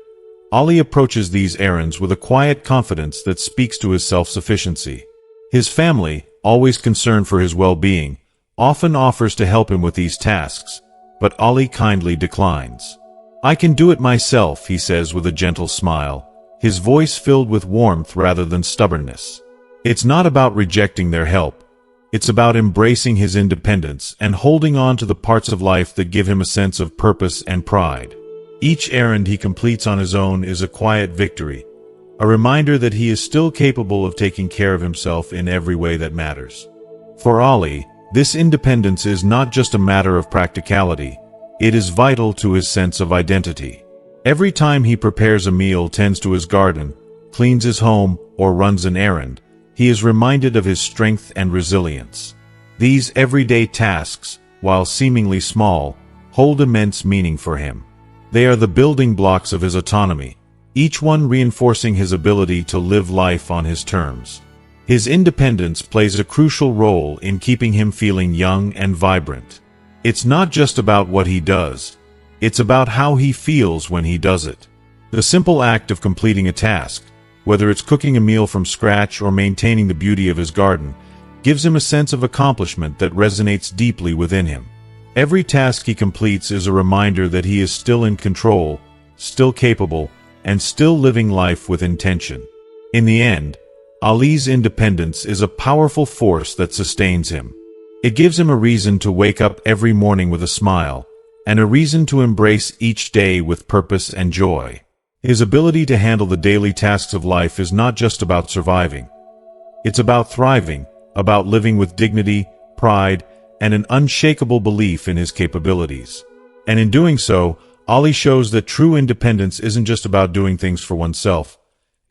Ali approaches these errands with a quiet confidence that speaks to his self-sufficiency. His family, always concerned for his well-being, often offers to help him with these tasks, but Ali kindly declines. "I can do it myself," he says with a gentle smile, his voice filled with warmth rather than stubbornness. It's not about rejecting their help. It's about embracing his independence and holding on to the parts of life that give him a sense of purpose and pride. Each errand he completes on his own is a quiet victory, a reminder that he is still capable of taking care of himself in every way that matters. For Ali, this independence is not just a matter of practicality, it is vital to his sense of identity. Every time he prepares a meal, tends to his garden, cleans his home, or runs an errand, he is reminded of his strength and resilience. These everyday tasks, while seemingly small, hold immense meaning for him. They are the building blocks of his autonomy, each one reinforcing his ability to live life on his terms. His independence plays a crucial role in keeping him feeling young and vibrant. It's not just about what he does, it's about how he feels when he does it. The simple act of completing a task, whether it's cooking a meal from scratch or maintaining the beauty of his garden, gives him a sense of accomplishment that resonates deeply within him. Every task he completes is a reminder that he is still in control, still capable, and still living life with intention. In the end, Ali's independence is a powerful force that sustains him. It gives him a reason to wake up every morning with a smile, and a reason to embrace each day with purpose and joy. His ability to handle the daily tasks of life is not just about surviving. It's about thriving, about living with dignity, pride, and an unshakable belief in his capabilities. And in doing so, Ali shows that true independence isn't just about doing things for oneself.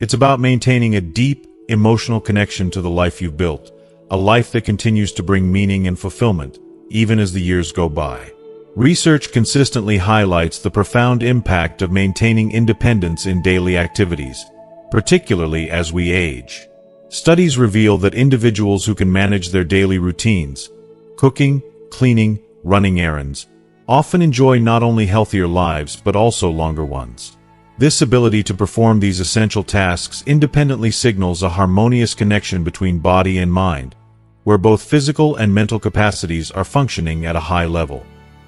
It's about maintaining a deep, emotional connection to the life you've built, a life that continues to bring meaning and fulfillment, even as the years go by. Research consistently highlights the profound impact of maintaining independence in daily activities, particularly as we age. Studies reveal that individuals who can manage their daily routines, cooking, cleaning, running errands, often enjoy not only healthier lives but also longer ones. This ability to perform these essential tasks independently signals a harmonious connection between body and mind, where both physical and mental capacities are functioning at a high level.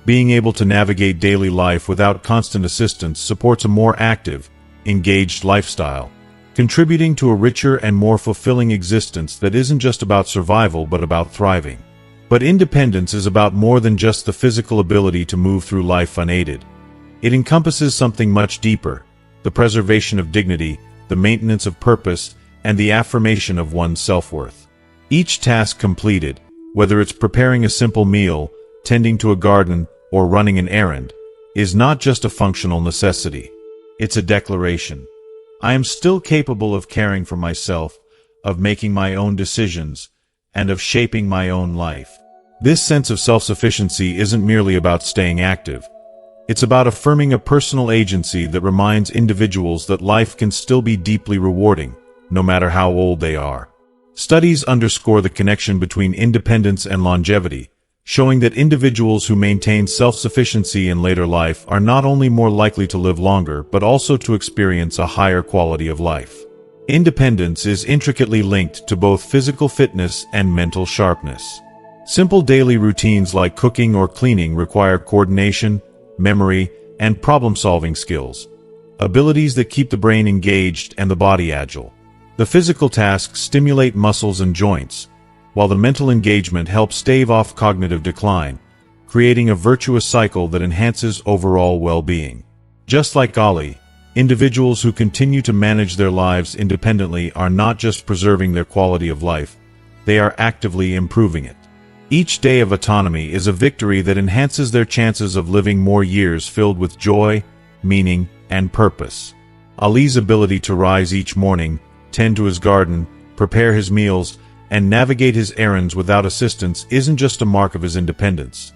Being able to navigate daily life without constant assistance supports a more active, engaged lifestyle, contributing to a richer and more fulfilling existence that isn't just about survival but about thriving. But independence is about more than just the physical ability to move through life unaided. It encompasses something much deeper: the preservation of dignity, the maintenance of purpose, and the affirmation of one's self-worth. Each task completed, whether it's preparing a simple meal, tending to a garden, or running an errand, is not just a functional necessity. It's a declaration. I am still capable of caring for myself, of making my own decisions, and of shaping my own life. This sense of self-sufficiency isn't merely about staying active. It's about affirming a personal agency that reminds individuals that life can still be deeply rewarding, no matter how old they are. Studies underscore the connection between independence and longevity, showing that individuals who maintain self-sufficiency in later life are not only more likely to live longer but also to experience a higher quality of life. Independence is intricately linked to both physical fitness and mental sharpness. Simple daily routines like cooking or cleaning require coordination, memory, and problem-solving skills, abilities that keep the brain engaged and the body agile. The physical tasks stimulate muscles and joints, while the mental engagement helps stave off cognitive decline, creating a virtuous cycle that enhances overall well-being. Just like Ali, individuals who continue to manage their lives independently are not just preserving their quality of life, they are actively improving it. Each day of autonomy is a victory that enhances their chances of living more years filled with joy, meaning, and purpose. Ali's ability to rise each morning, tend to his garden, prepare his meals, and navigate his errands without assistance isn't just a mark of his independence.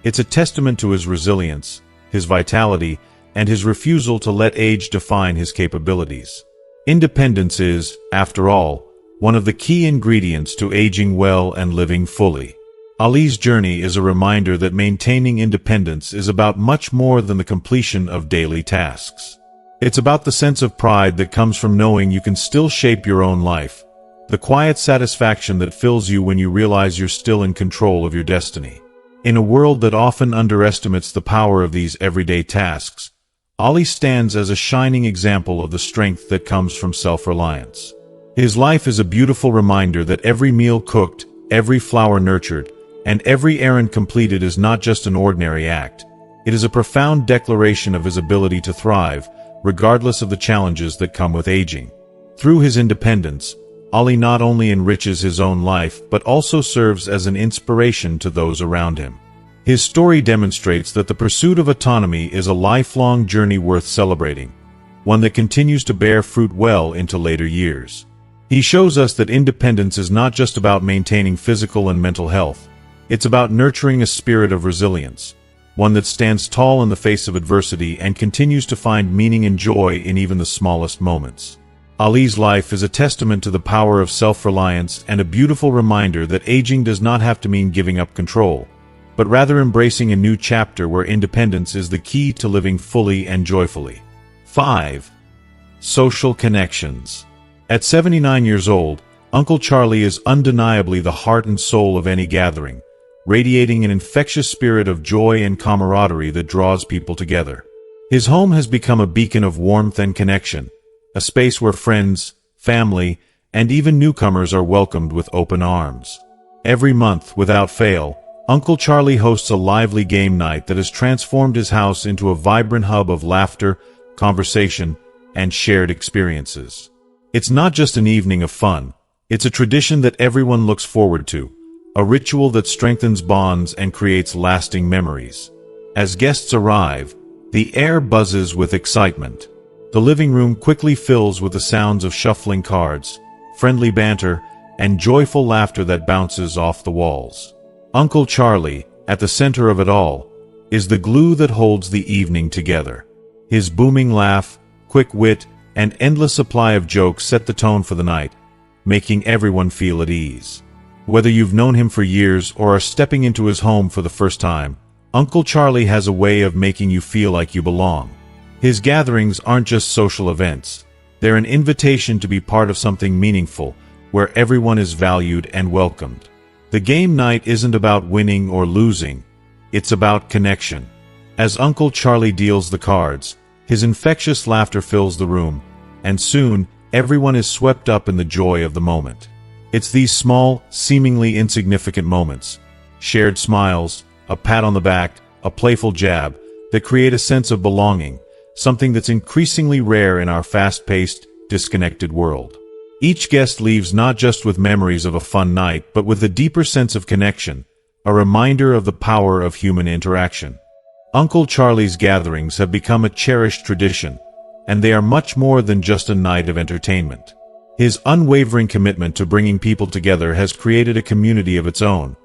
It's a testament to his resilience, his vitality, and his refusal to let age define his capabilities. Independence is, after all, one of the key ingredients to aging well and living fully. Ali's journey is a reminder that maintaining independence is about much more than the completion of daily tasks. It's about the sense of pride that comes from knowing you can still shape your own life, the quiet satisfaction that fills you when you realize you're still in control of your destiny. In a world that often underestimates the power of these everyday tasks, Ali stands as a shining example of the strength that comes from self-reliance. His life is a beautiful reminder that every meal cooked, every flower nurtured, and every errand completed is not just an ordinary act. It is a profound declaration of his ability to thrive, regardless of the challenges that come with aging. Through his independence, Ali not only enriches his own life but also serves as an inspiration to those around him. His story demonstrates that the pursuit of autonomy is a lifelong journey worth celebrating, one that continues to bear fruit well into later years. He shows us that independence is not just about maintaining physical and mental health. It's about nurturing a spirit of resilience, one that stands tall in the face of adversity and continues to find meaning and joy in even the smallest moments. Ali's life is a testament to the power of self-reliance and a beautiful reminder that aging does not have to mean giving up control, but rather embracing a new chapter where independence is the key to living fully and joyfully. 5. Social connections. At 79 years old, Uncle Charlie is undeniably the heart and soul of any gathering, radiating an infectious spirit of joy and camaraderie that draws people together. His home has become a beacon of warmth and connection, a space where friends, family, and even newcomers are welcomed with open arms. Every month, without fail, Uncle Charlie hosts a lively game night that has transformed his house into a vibrant hub of laughter, conversation, and shared experiences. It's not just an evening of fun, it's a tradition that everyone looks forward to, a ritual that strengthens bonds and creates lasting memories. As guests arrive, the air buzzes with excitement. The living room quickly fills with the sounds of shuffling cards, friendly banter, and joyful laughter that bounces off the walls. Uncle Charlie, at the center of it all, is the glue that holds the evening together. His booming laugh, quick wit, and endless supply of jokes set the tone for the night, making everyone feel at ease. Whether you've known him for years or are stepping into his home for the first time, Uncle Charlie has a way of making you feel like you belong. His gatherings aren't just social events. They're an invitation to be part of something meaningful, where everyone is valued and welcomed. The game night isn't about winning or losing. It's about connection. As Uncle Charlie deals the cards, his infectious laughter fills the room, and soon, everyone is swept up in the joy of the moment. It's these small, seemingly insignificant moments, shared smiles, a pat on the back, a playful jab, that create a sense of belonging, something that's increasingly rare in our fast-paced, disconnected world. Each guest leaves not just with memories of a fun night, but with a deeper sense of connection, a reminder of the power of human interaction. Uncle Charlie's gatherings have become a cherished tradition, and they are much more than just a night of entertainment. His unwavering commitment to bringing people together has created a community of its own,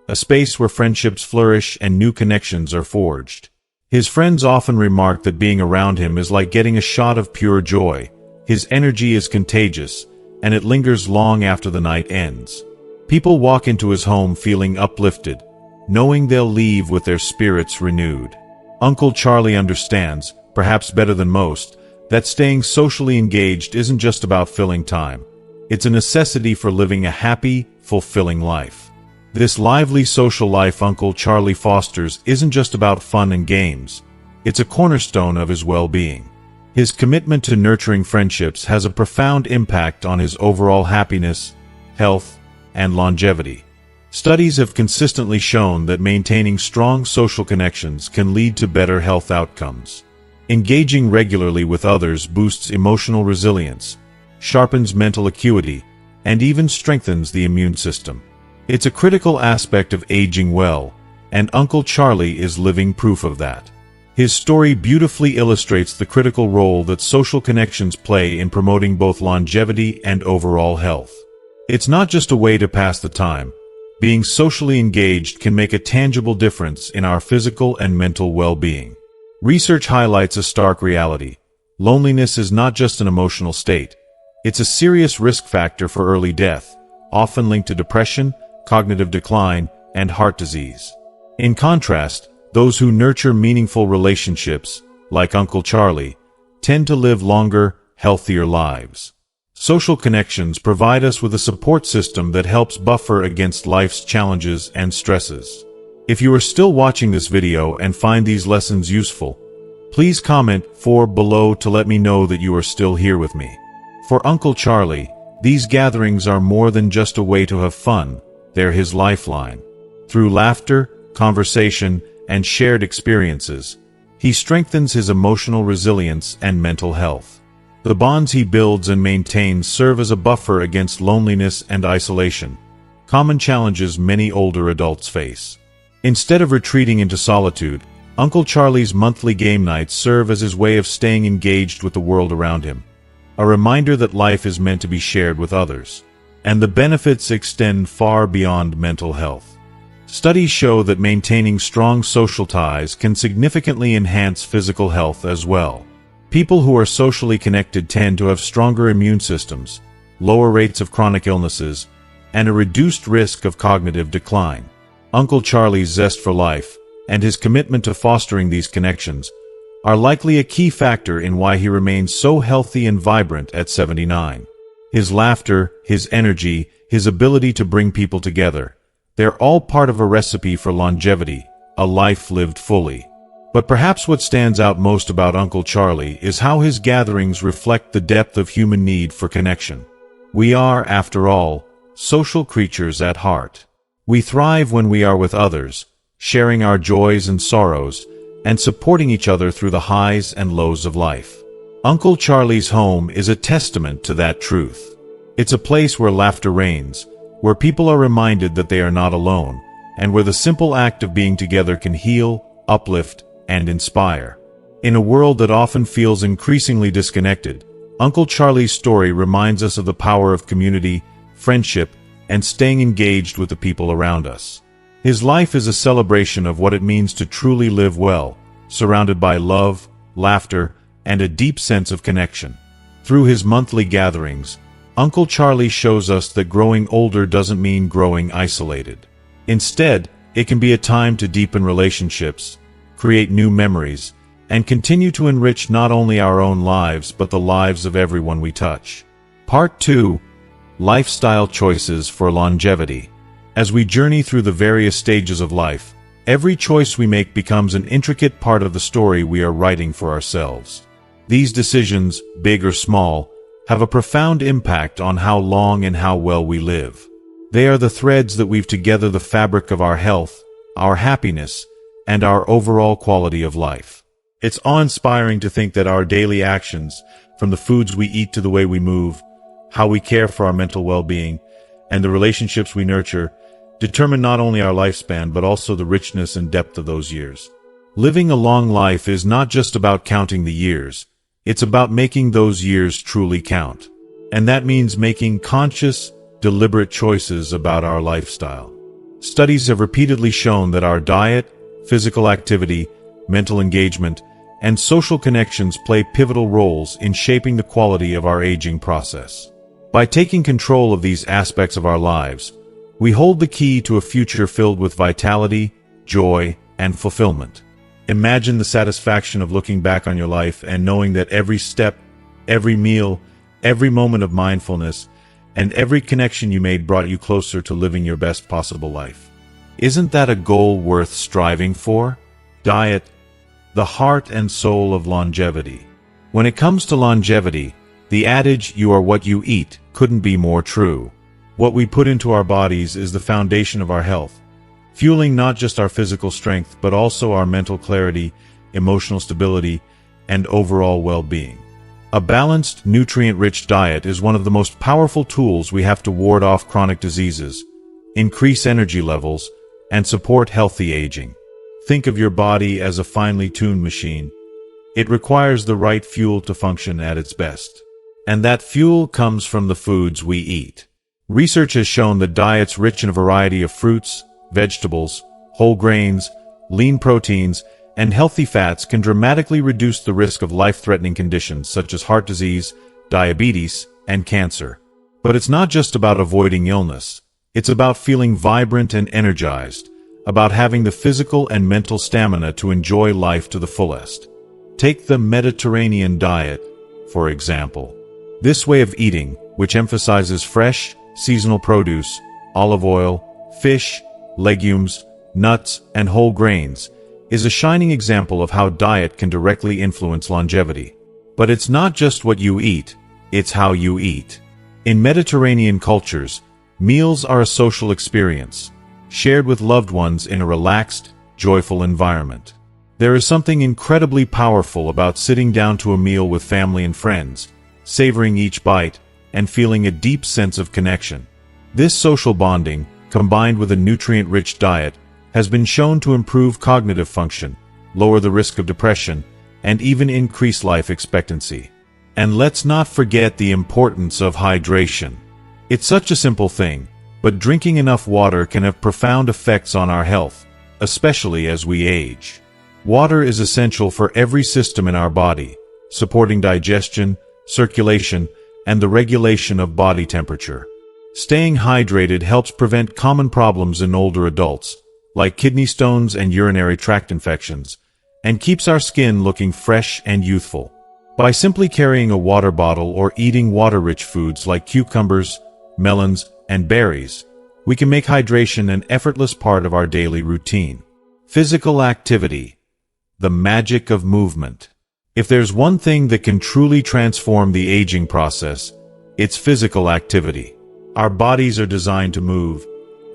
a space where friendships flourish and new connections are forged. His friends often remark that being around him is like getting a shot of pure joy. His energy is contagious, and it lingers long after the night ends. People walk into his home feeling uplifted, knowing they'll leave with their spirits renewed. Uncle Charlie understands, perhaps better than most, that staying socially engaged isn't just about filling time. It's a necessity for living a happy, fulfilling life. This lively social life Uncle Charlie fosters isn't just about fun and games. It's a cornerstone of his well-being. His commitment to nurturing friendships has a profound impact on his overall happiness, health, and longevity. Studies have consistently shown that maintaining strong social connections can lead to better health outcomes. Engaging regularly with others boosts emotional resilience, sharpens mental acuity, and even strengthens the immune system. It's a critical aspect of aging well, and Uncle Charlie is living proof of that. His story beautifully illustrates the critical role that social connections play in promoting both longevity and overall health. It's not just a way to pass the time. Being socially engaged can make a tangible difference in our physical and mental well-being. Research highlights a stark reality. Loneliness is not just an emotional state. It's a serious risk factor for early death, often linked to depression, cognitive decline, and heart disease. In contrast, those who nurture meaningful relationships, like Uncle Charlie, tend to live longer, healthier lives. Social connections provide us with a support system that helps buffer against life's challenges and stresses. If you are still watching this video and find these lessons useful, please comment 4 below to let me know that you are still here with me. For Uncle Charlie, these gatherings are more than just a way to have fun. They're his lifeline. Through laughter, conversation, and shared experiences, he strengthens his emotional resilience and mental health. The bonds he builds and maintains serve as a buffer against loneliness and isolation, common challenges many older adults face. Instead of retreating into solitude, Uncle Charlie's monthly game nights serve as his way of staying engaged with the world around him, a reminder that life is meant to be shared with others, and the benefits extend far beyond mental health. Studies show that maintaining strong social ties can significantly enhance physical health as well. People who are socially connected tend to have stronger immune systems, lower rates of chronic illnesses, and a reduced risk of cognitive decline. Uncle Charlie's zest for life, and his commitment to fostering these connections, are likely a key factor in why he remains so healthy and vibrant at 79. His laughter, his energy, his ability to bring people together, they're all part of a recipe for longevity, a life lived fully. But perhaps what stands out most about Uncle Charlie is how his gatherings reflect the depth of human need for connection. We are, after all, social creatures at heart. We thrive when we are with others, sharing our joys and sorrows, and supporting each other through the highs and lows of life. Uncle Charlie's home is a testament to that truth. It's a place where laughter reigns, where people are reminded that they are not alone, and where the simple act of being together can heal, uplift, and inspire. In a world that often feels increasingly disconnected, Uncle Charlie's story reminds us of the power of community, friendship, and staying engaged with the people around us. His life is a celebration of what it means to truly live well, surrounded by love, laughter, and a deep sense of connection. Through his monthly gatherings, Uncle Charlie shows us that growing older doesn't mean growing isolated. Instead, it can be a time to deepen relationships, create new memories, and continue to enrich not only our own lives but the lives of everyone we touch. Part 2. Lifestyle Choices for Longevity. As we journey through the various stages of life, every choice we make becomes an intricate part of the story we are writing for ourselves. These decisions, big or small, have a profound impact on how long and how well we live. They are the threads that weave together the fabric of our health, our happiness, and our overall quality of life. It's awe-inspiring to think that our daily actions, from the foods we eat to the way we move, how we care for our mental well-being, and the relationships we nurture, determine not only our lifespan but also the richness and depth of those years. Living a long life is not just about counting the years, it's about making those years truly count. And that means making conscious, deliberate choices about our lifestyle. Studies have repeatedly shown that our diet, physical activity, mental engagement, and social connections play pivotal roles in shaping the quality of our aging process. By taking control of these aspects of our lives, we hold the key to a future filled with vitality, joy, and fulfillment. Imagine the satisfaction of looking back on your life and knowing that every step, every meal, every moment of mindfulness, and every connection you made brought you closer to living your best possible life. Isn't that a goal worth striving for? Diet, the heart and soul of longevity. When it comes to longevity, the adage, "you are what you eat," couldn't be more true. What we put into our bodies is the foundation of our health, fueling not just our physical strength but also our mental clarity, emotional stability, and overall well-being. A balanced, nutrient-rich diet is one of the most powerful tools we have to ward off chronic diseases, increase energy levels, and support healthy aging. Think of your body as a finely tuned machine. It requires the right fuel to function at its best. And that fuel comes from the foods we eat. Research has shown that diets rich in a variety of fruits, vegetables, whole grains, lean proteins, and healthy fats can dramatically reduce the risk of life-threatening conditions such as heart disease, diabetes, and cancer. But it's not just about avoiding illness. It's about feeling vibrant and energized, about having the physical and mental stamina to enjoy life to the fullest. Take the Mediterranean diet, for example. This way of eating, which emphasizes fresh, seasonal produce, olive oil, fish, legumes, nuts, and whole grains, is a shining example of how diet can directly influence longevity. But it's not just what you eat, it's how you eat. In Mediterranean cultures, meals are a social experience, shared with loved ones in a relaxed, joyful environment. There is something incredibly powerful about sitting down to a meal with family and friends, savoring each bite, and feeling a deep sense of connection. This social bonding, combined with a nutrient-rich diet, has been shown to improve cognitive function, lower the risk of depression, and even increase life expectancy. And let's not forget the importance of hydration. It's such a simple thing, but drinking enough water can have profound effects on our health, especially as we age. Water is essential for every system in our body, supporting digestion, circulation, and the regulation of body temperature. Staying hydrated helps prevent common problems in older adults, like kidney stones and urinary tract infections, and keeps our skin looking fresh and youthful. By simply carrying a water bottle or eating water-rich foods like cucumbers, melons, and berries, we can make hydration an effortless part of our daily routine. Physical activity, the magic of movement. If there's one thing that can truly transform the aging process, it's physical activity. Our bodies are designed to move,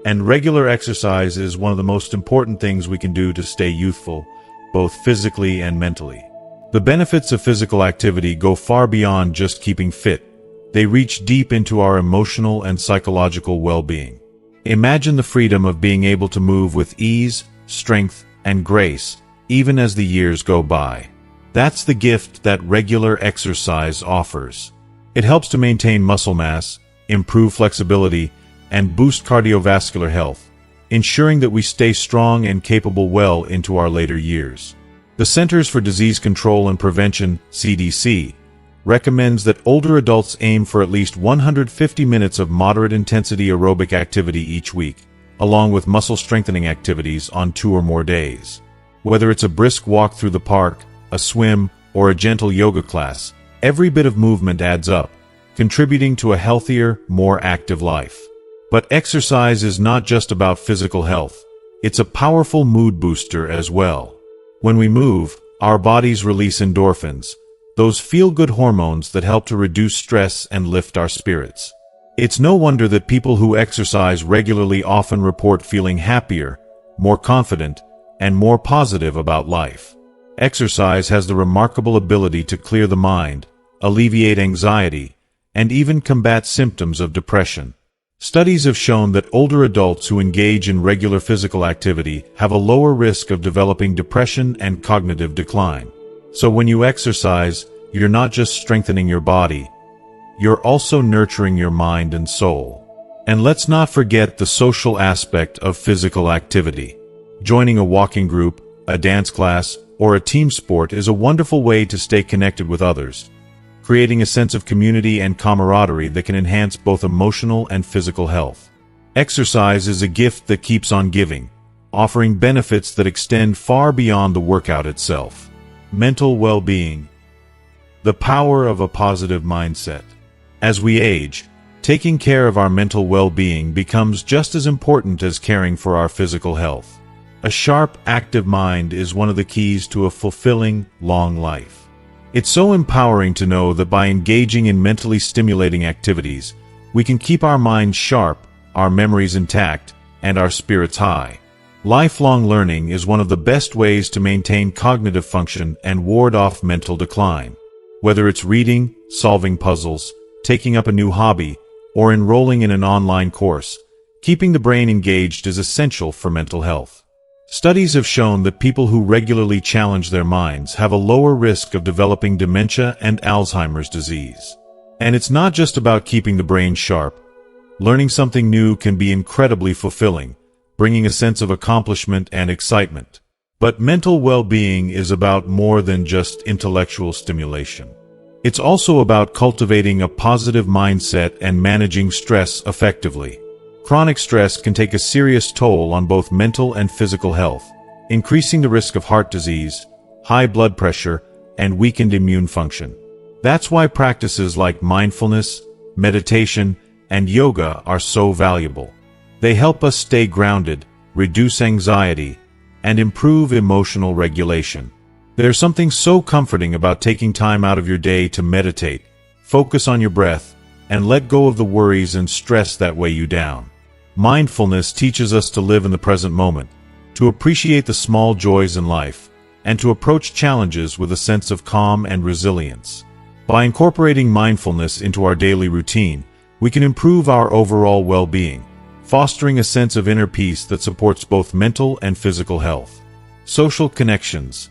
and regular exercise is one of the most important things we can do to stay youthful, both physically and mentally. The benefits of physical activity go far beyond just keeping fit. They reach deep into our emotional and psychological well-being. Imagine the freedom of being able to move with ease, strength, and grace, even as the years go by. That's the gift that regular exercise offers. It helps to maintain muscle mass, improve flexibility, and boost cardiovascular health, ensuring that we stay strong and capable well into our later years. The Centers for Disease Control and Prevention, CDC, recommends that older adults aim for at least 150 minutes of moderate-intensity aerobic activity each week, along with muscle-strengthening activities on 2 or more days. Whether it's a brisk walk through the park, a swim, or a gentle yoga class, every bit of movement adds up, contributing to a healthier, more active life. But exercise is not just about physical health. It's a powerful mood booster as well. When we move, our bodies release endorphins, those feel-good hormones that help to reduce stress and lift our spirits. It's no wonder that people who exercise regularly often report feeling happier, more confident, and more positive about life. Exercise has the remarkable ability to clear the mind, alleviate anxiety, and even combat symptoms of depression. Studies have shown that older adults who engage in regular physical activity have a lower risk of developing depression and cognitive decline. So when you exercise, you're not just strengthening your body, you're also nurturing your mind and soul. And let's not forget the social aspect of physical activity. Joining a walking group, a dance class, or a team sport is a wonderful way to stay connected with others, creating a sense of community and camaraderie that can enhance both emotional and physical health. Exercise is a gift that keeps on giving, offering benefits that extend far beyond the workout itself. Mental well-being. The power of a positive mindset. As we age, taking care of our mental well-being becomes just as important as caring for our physical health. A sharp, active mind is one of the keys to a fulfilling, long life. It's so empowering to know that by engaging in mentally stimulating activities, we can keep our minds sharp, our memories intact, and our spirits high. Lifelong learning is one of the best ways to maintain cognitive function and ward off mental decline. Whether it's reading, solving puzzles, taking up a new hobby, or enrolling in an online course, keeping the brain engaged is essential for mental health. Studies have shown that people who regularly challenge their minds have a lower risk of developing dementia and Alzheimer's disease. And it's not just about keeping the brain sharp. Learning something new can be incredibly fulfilling, bringing a sense of accomplishment and excitement. But mental well-being is about more than just intellectual stimulation. It's also about cultivating a positive mindset and managing stress effectively. Chronic stress can take a serious toll on both mental and physical health, increasing the risk of heart disease, high blood pressure, and weakened immune function. That's why practices like mindfulness, meditation, and yoga are so valuable. They help us stay grounded, reduce anxiety, and improve emotional regulation. There's something so comforting about taking time out of your day to meditate, focus on your breath, and let go of the worries and stress that weigh you down. Mindfulness teaches us to live in the present moment, to appreciate the small joys in life, and to approach challenges with a sense of calm and resilience. By incorporating mindfulness into our daily routine, we can improve our overall well-being, fostering a sense of inner peace that supports both mental and physical health. Social connections.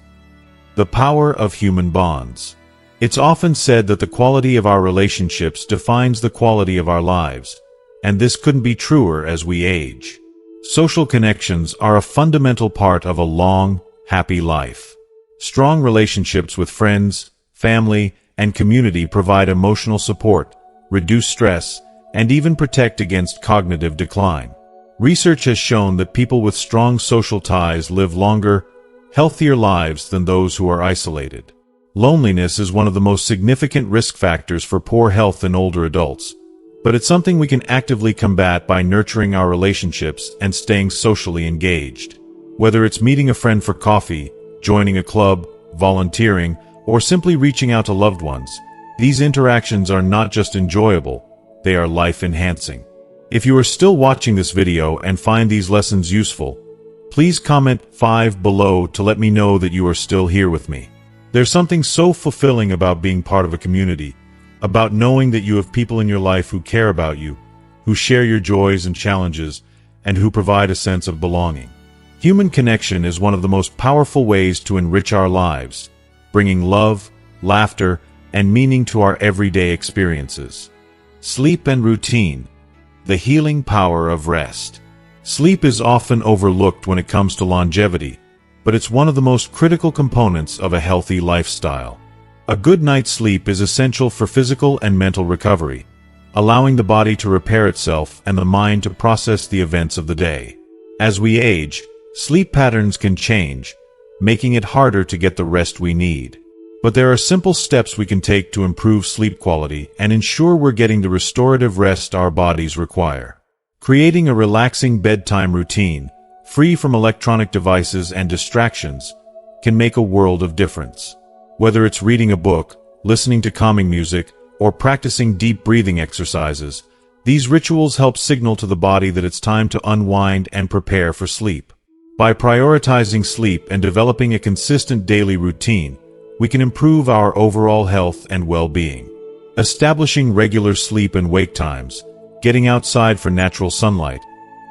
The power of human bonds. It's often said that the quality of our relationships defines the quality of our lives, and this couldn't be truer as we age. Social connections are a fundamental part of a long, happy life. Strong relationships with friends, family, and community provide emotional support, reduce stress, and even protect against cognitive decline. Research has shown that people with strong social ties live longer, healthier lives than those who are isolated. Loneliness is one of the most significant risk factors for poor health in older adults, but it's something we can actively combat by nurturing our relationships and staying socially engaged. Whether it's meeting a friend for coffee, joining a club, volunteering, or simply reaching out to loved ones, these interactions are not just enjoyable, they are life-enhancing. If you are still watching this video and find these lessons useful, please comment 5 below to let me know that you are still here with me. There's something so fulfilling about being part of a community, about knowing that you have people in your life who care about you, who share your joys and challenges, and who provide a sense of belonging. Human connection is one of the most powerful ways to enrich our lives, bringing love, laughter, and meaning to our everyday experiences. Sleep and routine. The healing power of rest. Sleep is often overlooked when it comes to longevity, but it's one of the most critical components of a healthy lifestyle. A good night's sleep is essential for physical and mental recovery, allowing the body to repair itself and the mind to process the events of the day. As we age, sleep patterns can change, making it harder to get the rest we need. But there are simple steps we can take to improve sleep quality and ensure we're getting the restorative rest our bodies require. Creating a relaxing bedtime routine, free from electronic devices and distractions, can make a world of difference. Whether it's reading a book, listening to calming music, or practicing deep breathing exercises, these rituals help signal to the body that it's time to unwind and prepare for sleep. By prioritizing sleep and developing a consistent daily routine, we can improve our overall health and well-being. Establishing regular sleep and wake times, getting outside for natural sunlight,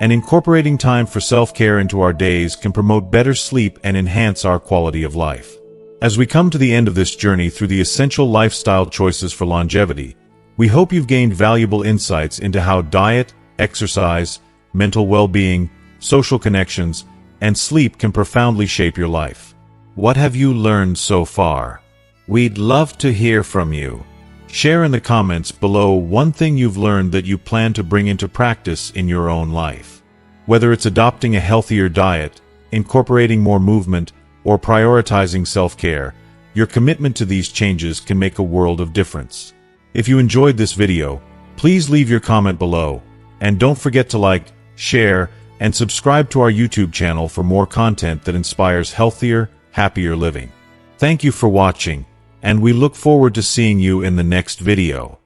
and incorporating time for self-care into our days can promote better sleep and enhance our quality of life. As we come to the end of this journey through the essential lifestyle choices for longevity, we hope you've gained valuable insights into how diet, exercise, mental well-being, social connections, and sleep can profoundly shape your life. What have you learned so far? We'd love to hear from you. Share in the comments below one thing you've learned that you plan to bring into practice in your own life. Whether it's adopting a healthier diet, incorporating more movement, or prioritizing self-care, your commitment to these changes can make a world of difference. If you enjoyed this video, please leave your comment below, and don't forget to like, share, and subscribe to our YouTube channel for more content that inspires healthier, happier living. Thank you for watching, and we look forward to seeing you in the next video.